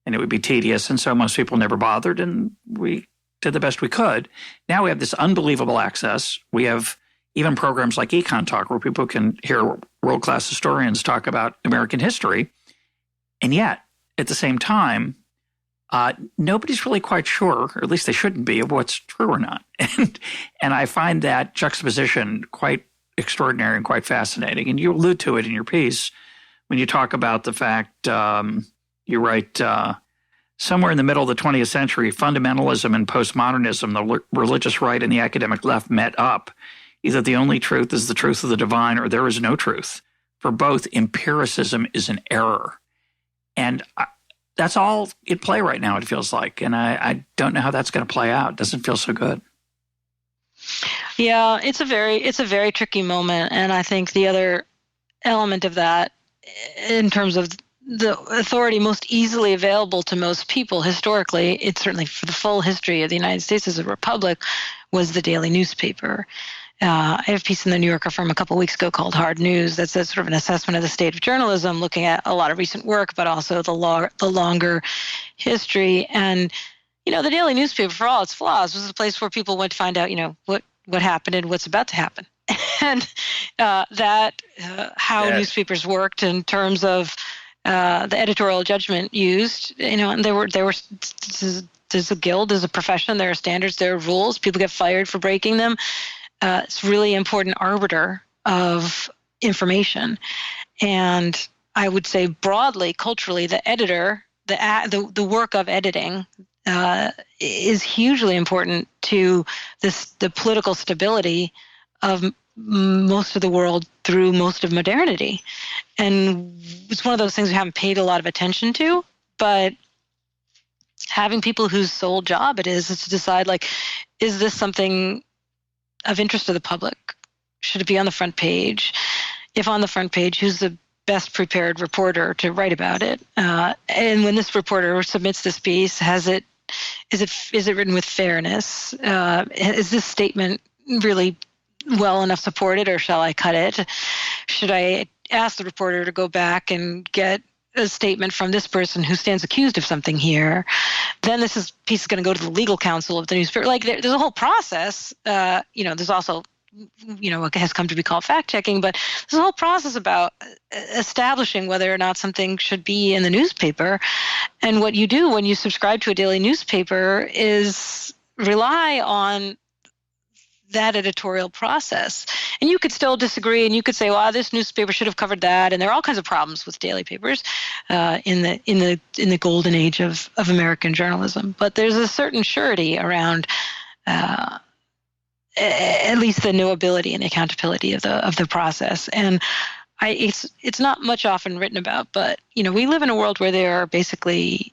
and it would be tedious. And so most people never bothered, and we did the best we could. Now we have this unbelievable access. We have even programs like EconTalk, where people can hear world-class historians talk about American history. And yet, at the same time, nobody's really quite sure, or at least they shouldn't be, of what's true or not. And I find that juxtaposition quite extraordinary and quite fascinating. And you allude to it in your piece when you talk about the fact, you write, somewhere in the middle of the 20th century, fundamentalism and postmodernism, the religious right and the academic left, met up. Either the only truth is the truth of the divine, or there is no truth. For both, empiricism is an error. And that's all at play right now, it feels like. And I don't know how that's going to play out. It doesn't feel so good. Yeah, it's a very tricky moment. And I think the other element of that, in terms of the authority most easily available to most people historically, it's certainly for the full history of the United States as a republic, was the daily newspaper. I have a piece in the New Yorker from a couple of weeks ago called Hard News that says sort of an assessment of the state of journalism, looking at a lot of recent work, but also the longer history. And, the daily newspaper, for all its flaws, was a place where people went to find out, what happened and what's about to happen. And how newspapers worked in terms of the editorial judgment used, and there's a guild, there's a profession, there are standards, there are rules, people get fired for breaking them. It's really important arbiter of information. And I would say broadly, culturally, the editor, the work of editing is hugely important to the political stability of most of the world through most of modernity. And it's one of those things we haven't paid a lot of attention to, but having people whose sole job it is to decide, is this something of interest to the public? Should it be on the front page? If on the front page, who's the best prepared reporter to write about it? And when this reporter submits this piece, has it is it written with fairness? Is this statement really well enough supported, or shall I cut it? Should I ask the reporter to go back and get a statement from this person who stands accused of something here? Then piece is going to go to the legal counsel of the newspaper. Like there's a whole process. There's also, what has come to be called fact checking, but there's a whole process about establishing whether or not something should be in the newspaper. And what you do when you subscribe to a daily newspaper is rely on that editorial process. And you could still disagree, and you could say, well, this newspaper should have covered that. And there are all kinds of problems with daily papers in the golden age of American journalism. But there's a certain surety around at least the knowability and accountability of the process. And it's not much often written about, but we live in a world where there are basically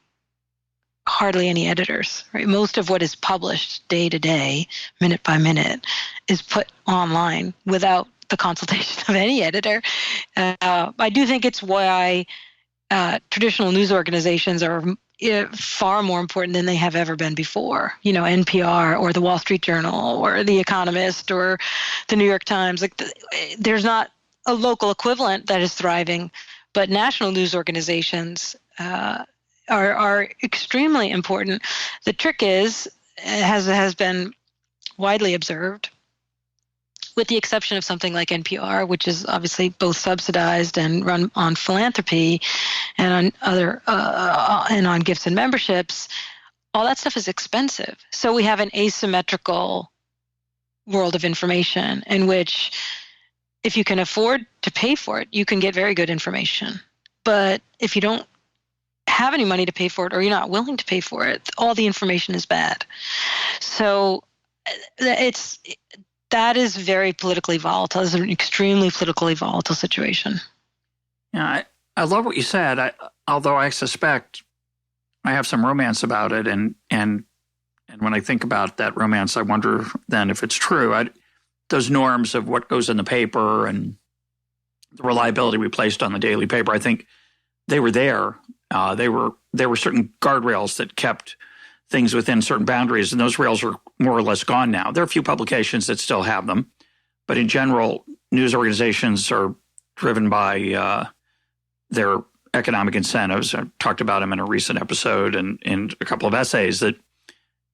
hardly any editors, right? Most of what is published day to day, minute by minute, is put online without the consultation of any editor. I do think it's why traditional news organizations are far more important than they have ever been before. NPR or the Wall Street Journal or the Economist or the New York Times. There's not a local equivalent that is thriving, but national news organizations are extremely important. The trick has been widely observed, with the exception of something like NPR, which is obviously both subsidized and run on philanthropy and on other and on gifts and memberships. All that stuff is expensive. So we have an asymmetrical world of information in which, if you can afford to pay for it, you can get very good information. But if you don't have any money to pay for it, or you're not willing to pay for it, all the information is bad. So that is very politically volatile. It's an extremely politically volatile situation. Yeah, I love what you said. Although I suspect I have some romance about it, and when I think about that romance, I wonder then if it's true. Those norms of what goes in the paper and the reliability we placed on the daily paper, I think they were there. There were certain guardrails that kept things within certain boundaries, and those rails are more or less gone now. There are a few publications that still have them, but in general, news organizations are driven by their economic incentives. I talked about them in a recent episode and in a couple of essays. That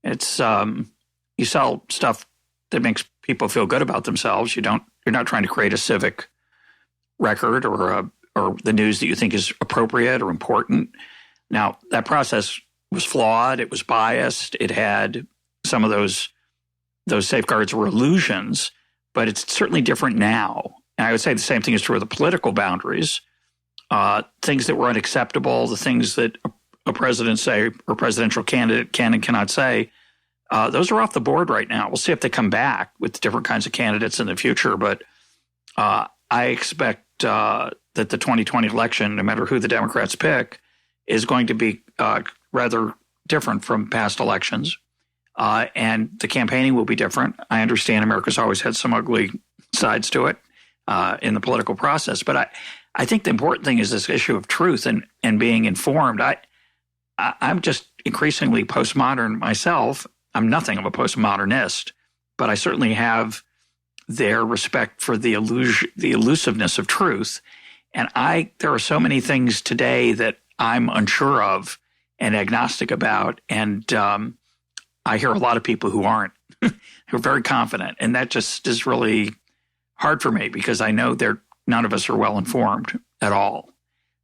it's you sell stuff that makes people feel good about themselves. You're not trying to create a civic record or the news that you think is appropriate or important. Now, that process was flawed. It was biased. It had some of those safeguards were illusions, but it's certainly different now. And I would say the same thing is true of the political boundaries. Things that were unacceptable, the things that a president say or presidential candidate can and cannot say, those are off the board right now. We'll see if they come back with different kinds of candidates in the future. But I expect that the 2020 election, no matter who the Democrats pick, is going to be rather different from past elections. And the campaigning will be different. I understand America's always had some ugly sides to it in the political process. But I think the important thing is this issue of truth and being informed. I'm just increasingly postmodern myself. I'm nothing of a postmodernist, but I certainly have their respect for the elusiveness of truth. And there are so many things today that I'm unsure of and agnostic about. And I hear a lot of people who aren't, who are very confident. And that just is really hard for me because I know none of us are well informed at all.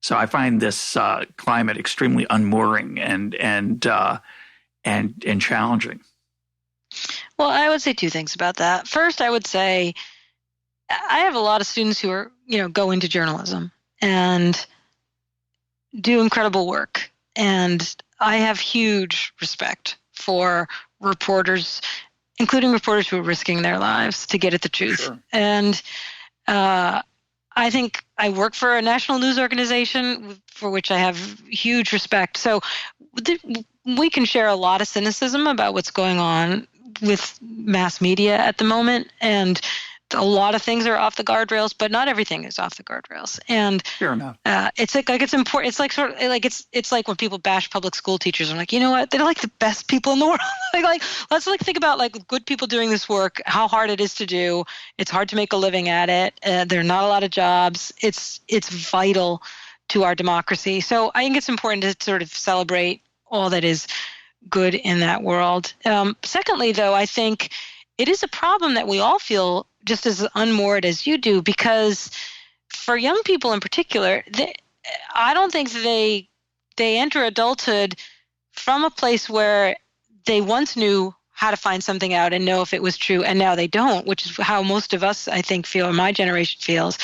So I find this climate extremely unmooring and challenging. Well, I would say two things about that. First, I would say I have a lot of students who are, go into journalism and do incredible work. And I have huge respect for reporters, including reporters who are risking their lives to get at the truth. Sure. And I think I work for a national news organization for which I have huge respect. So we can share a lot of cynicism about what's going on with mass media at the moment. And a lot of things are off the guardrails, but not everything is off the guardrails. And Fair enough. it's like it's important. It's like sort of like it's like when people bash public school teachers. I'm like, you know what? They're like the best people in the world. like let's like think about like good people doing this work, how hard it is to do. It's hard to make a living at it. There are not a lot of jobs. It's vital to our democracy. So I think it's important to sort of celebrate all that is good in that world. Secondly, though, I think it is a problem that we all feel just as unmoored as you do, because for young people in particular, I don't think they enter adulthood from a place where they once knew how to find something out and know if it was true, and now they don't, which is how most of us, I think, feel, or my generation feels.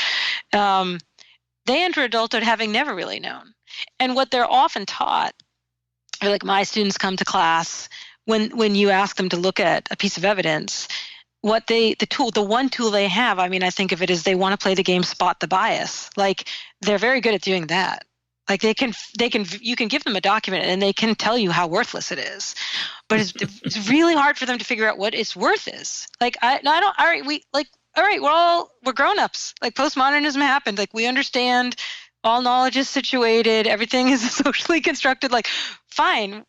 They enter adulthood having never really known. And what they're often taught, or like my students come to class, when you ask them to look at a piece of evidence, the one tool they have, I mean, I think of it as they want to play the game spot the bias. Like they're very good at doing that. Like you can give them a document and they can tell you how worthless it is, but it's really hard for them to figure out what its worth is. Like we're grown-ups. Like postmodernism happened. Like we understand all knowledge is situated. Everything is socially constructed. Like fine.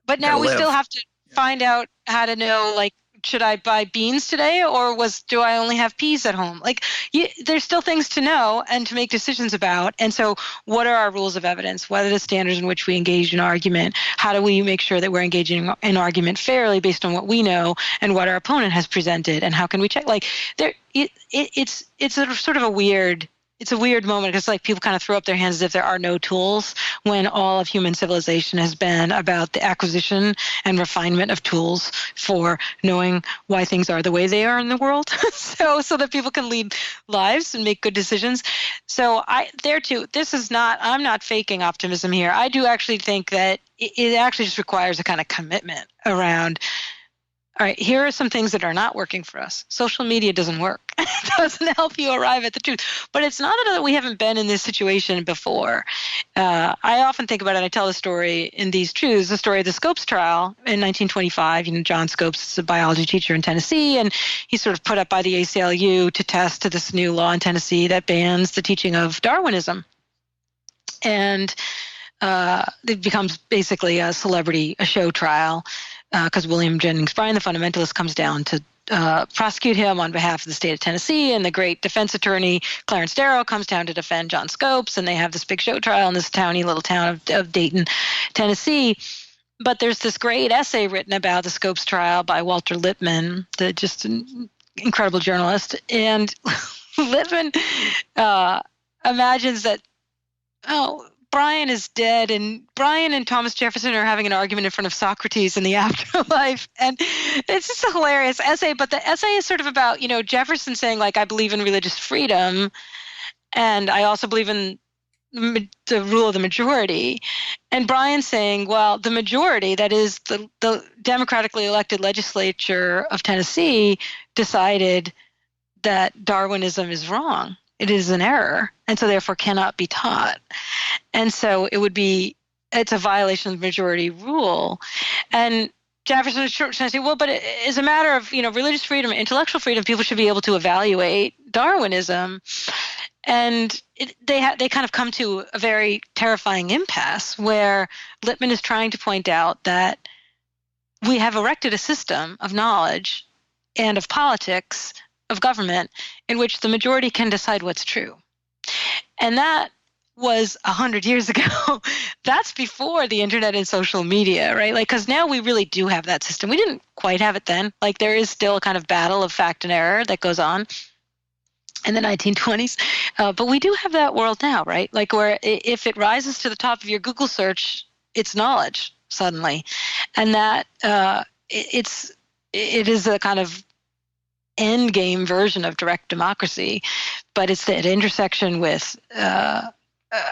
But now we still have to find out how to know, like, should I buy beans today, or do I only have peas at home? Like, there's still things to know and to make decisions about. And so what are our rules of evidence? What are the standards in which we engage in argument? How do we make sure that we're engaging in argument fairly based on what we know and what our opponent has presented? And how can we check? Like, it's sort of a weird... It's a weird moment because like people kind of throw up their hands as if there are no tools, when all of human civilization has been about the acquisition and refinement of tools for knowing why things are the way they are in the world. so that people can lead lives and make good decisions. So I'm not faking optimism here. I do actually think that it actually just requires a kind of commitment around, all right, here are some things that are not working for us. Social media doesn't work. It doesn't help you arrive at the truth. But it's not that we haven't been in this situation before. I often think about it. I tell the story in these truths, the story of the Scopes trial in 1925. John Scopes is a biology teacher in Tennessee, and he's sort of put up by the ACLU to test to this new law in Tennessee that bans the teaching of Darwinism. And it becomes basically a show trial. Because William Jennings Bryan, the fundamentalist, comes down to prosecute him on behalf of the state of Tennessee, and the great defense attorney Clarence Darrow comes down to defend John Scopes, and they have this big show trial in this tiny little town of Dayton, Tennessee. But there's this great essay written about the Scopes trial by Walter Lippmann, just an incredible journalist, and Lippmann imagines that, Brian is dead, and Brian and Thomas Jefferson are having an argument in front of Socrates in the afterlife. And it's just a hilarious essay, but the essay is sort of about, Jefferson saying, like, I believe in religious freedom, and I also believe in the rule of the majority. And Brian saying, well, the majority, that is the democratically elected legislature of Tennessee, decided that Darwinism is wrong. It is an error, and so therefore cannot be taught. And so it's a violation of the majority rule. And Jefferson was trying to say, well, but it's a matter of, religious freedom, intellectual freedom. People should be able to evaluate Darwinism. And they kind of come to a very terrifying impasse where Lippmann is trying to point out that we have erected a system of knowledge and of politics, of government, in which the majority can decide what's true. And that was 100 years ago. That's before the internet and social media, right? Like, because now we really do have that system. We didn't quite have it then. Like, there is still a kind of battle of fact and error that goes on in the 1920s. But we do have that world now, right? Like, where if it rises to the top of your Google search, it's knowledge suddenly. And that it is a kind of end game version of direct democracy, but it's that intersection with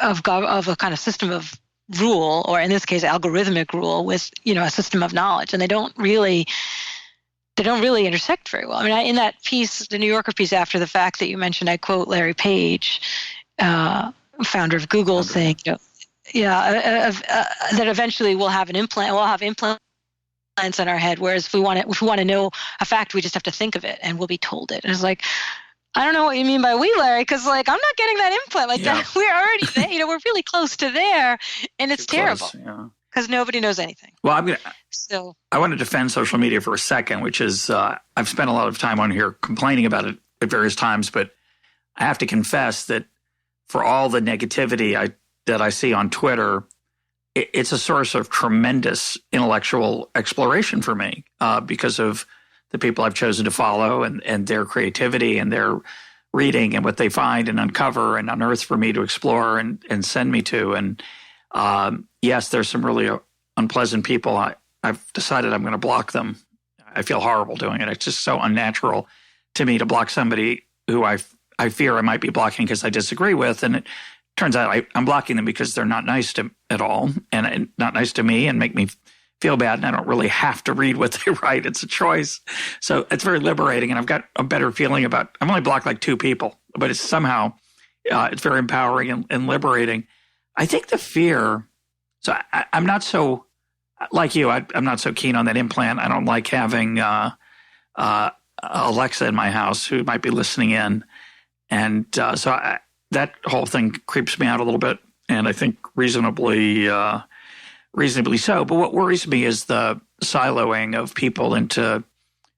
of a kind of system of rule, or in this case algorithmic rule, with a system of knowledge, and they don't really intersect very well. I mean, in that piece, the New Yorker piece after the fact that you mentioned, I quote Larry Page, founder of Google, saying that eventually we'll have implants science in our head, whereas if we want to know a fact, we just have to think of it and we'll be told it. And it's like, I don't know what you mean by we, Larry, because like I'm not getting that implant. Like that, we're already there. We're really close to there, and it's terrible because nobody knows anything. Well, I want to defend social media for a second, which is I've spent a lot of time on here complaining about it at various times, but I have to confess that for all the negativity that I see on Twitter, it's a source of tremendous intellectual exploration for me because of the people I've chosen to follow and their creativity and their reading and what they find and uncover and unearth for me to explore and send me to. And yes, there's some really unpleasant people. I've decided I'm going to block them. I feel horrible doing it. It's just so unnatural to me to block somebody who I fear I might be blocking because I disagree with. And it turns out I'm blocking them because they're not nice to at all and not nice to me and make me feel bad, and I don't really have to read what they write. It's a choice. So it's very liberating, and I've got a better feeling about – I've only blocked like 2 people, but it's somehow it's very empowering and liberating. I think the fear – so I'm not so – like you, I'm not so keen on that implant. I don't like having Alexa in my house who might be listening in. And so that whole thing creeps me out a little bit, and I think reasonably so. But what worries me is the siloing of people into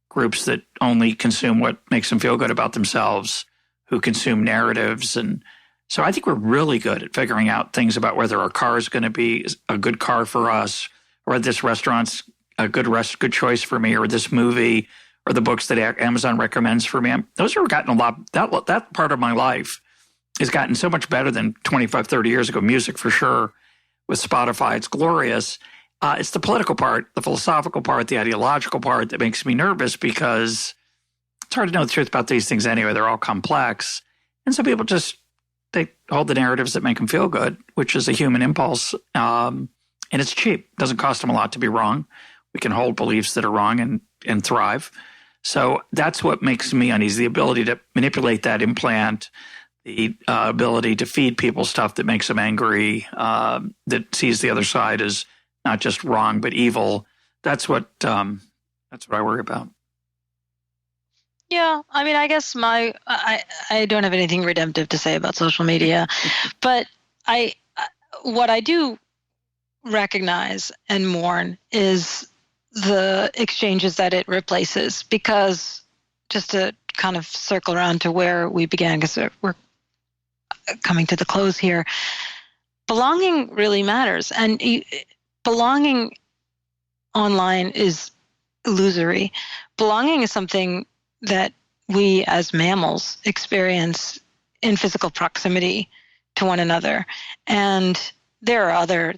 groups that only consume what makes them feel good about themselves, who consume narratives. And so I think we're really good at figuring out things about whether our car is going to be a good car for us, or this restaurant's a good choice for me, or this movie, or the books that Amazon recommends for me. Those have gotten a lot. That part of my life has gotten so much better than 25, 30 years ago. Music, for sure. With Spotify, it's glorious. It's the political part, the philosophical part, the ideological part that makes me nervous because it's hard to know the truth about these things anyway. They're all complex. And some people they hold the narratives that make them feel good, which is a human impulse. And it's cheap. It doesn't cost them a lot to be wrong. We can hold beliefs that are wrong and thrive. So that's what makes me uneasy, the ability to manipulate that implant, the ability to feed people stuff that makes them angry, that sees the other side as not just wrong but evil. That's what I worry about. Yeah, I mean, I guess I don't have anything redemptive to say about social media, but what I do recognize and mourn is the exchanges that it replaces, because just to kind of circle around to where we began, because we're coming to the close here, belonging really matters. And belonging online is illusory. Belonging is something that we as mammals experience in physical proximity to one another. And there are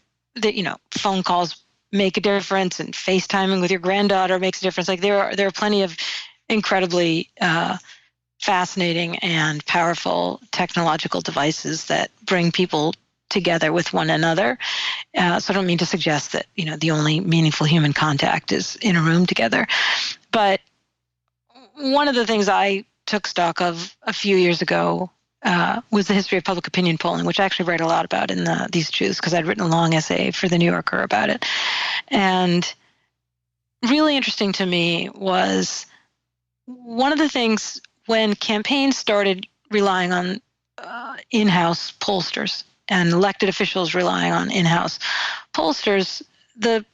phone calls make a difference, and FaceTiming with your granddaughter makes a difference. Like there are plenty of incredibly fascinating and powerful technological devices that bring people together with one another. So I don't mean to suggest that, the only meaningful human contact is in a room together. But one of the things I took stock of a few years ago was the history of public opinion polling, which I actually read a lot about in These Truths, because I'd written a long essay for The New Yorker about it. And really interesting to me was one of the things when campaigns started relying on in-house pollsters and elected officials relying on in-house pollsters, the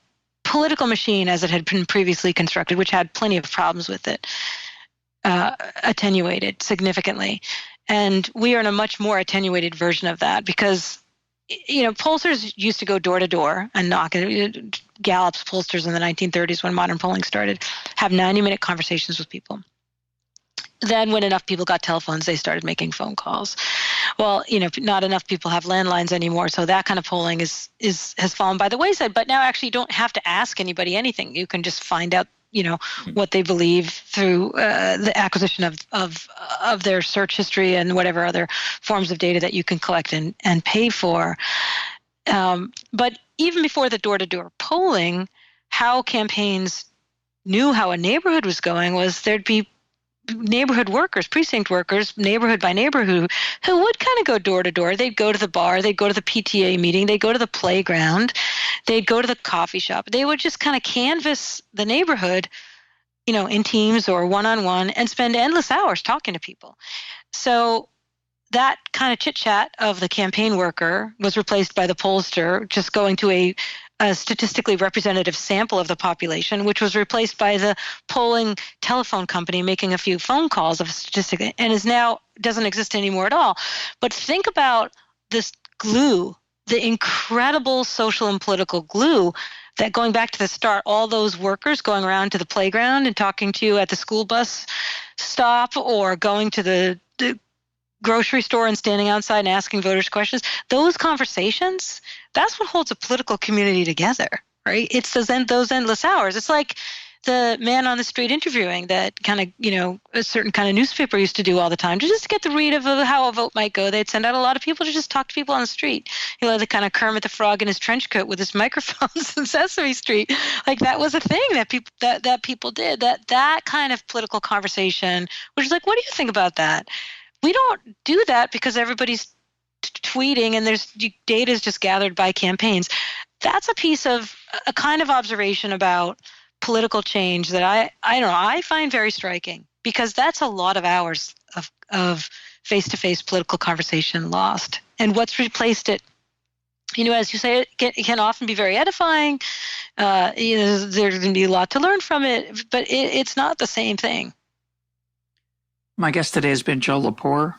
political machine as it had been previously constructed, which had plenty of problems with it, attenuated significantly. And we are in a much more attenuated version of that because, pollsters used to go door to door and knock. Gallup's pollsters in the 1930s, when modern polling started, have 90-minute conversations with people. Then when enough people got telephones, they started making phone calls. Well, not enough people have landlines anymore, so that kind of polling has fallen by the wayside. But now actually you don't have to ask anybody anything. You can just find out, what they believe through the acquisition of their search history and whatever other forms of data that you can collect and pay for. But even before the door-to-door polling, how campaigns knew how a neighborhood was going was there'd be neighborhood workers, precinct workers, neighborhood by neighborhood, who would kind of go door to door. They'd go to the bar, they'd go to the PTA meeting, they'd go to the playground, they'd go to the coffee shop. They would just kind of canvass the neighborhood, in teams or one-on-one, and spend endless hours talking to people. So that kind of chit-chat of the campaign worker was replaced by the pollster just going to a statistically representative sample of the population, which was replaced by the polling telephone company making a few phone calls of a statistic, and is now doesn't exist anymore at all. But think about this glue, the incredible social and political glue that, going back to the start, all those workers going around to the playground and talking to you at the school bus stop, or going to the grocery store and standing outside and asking voters questions, those conversations, that's what holds a political community together, right? It's those endless hours. It's like the man on the street interviewing that kind of, a certain kind of newspaper used to do all the time, to just get the read of how a vote might go. They'd send out a lot of people to just talk to people on the street. The kind of Kermit the Frog in his trench coat with his microphones in Sesame Street. Like, that was a thing that people did. That kind of political conversation, which is like, what do you think about that? We don't do that because everybody's tweeting and there's data is just gathered by campaigns. That's a piece of a kind of observation about political change that I find very striking, because that's a lot of hours of face-to-face political conversation lost. And what's replaced it, as you say, it can often be very edifying. There's going to be a lot to learn from it, but it's not the same thing. My guest today has been Jo Lepore.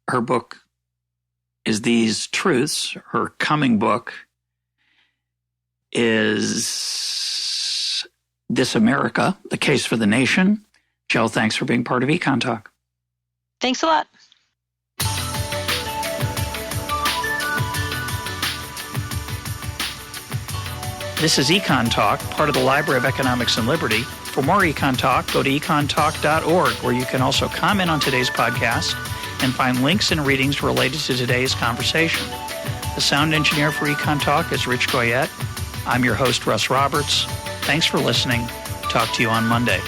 Her book is These Truths. Her coming book is This America, The Case for the Nation. Jo, thanks for being part of EconTalk. Thanks a lot. This is EconTalk, part of the Library of Economics and Liberty. For more EconTalk, go to econtalk.org, where you can also comment on today's podcast and find links and readings related to today's conversation. The sound engineer for EconTalk is Rich Goyette. I'm your host, Russ Roberts. Thanks for listening. Talk to you on Monday.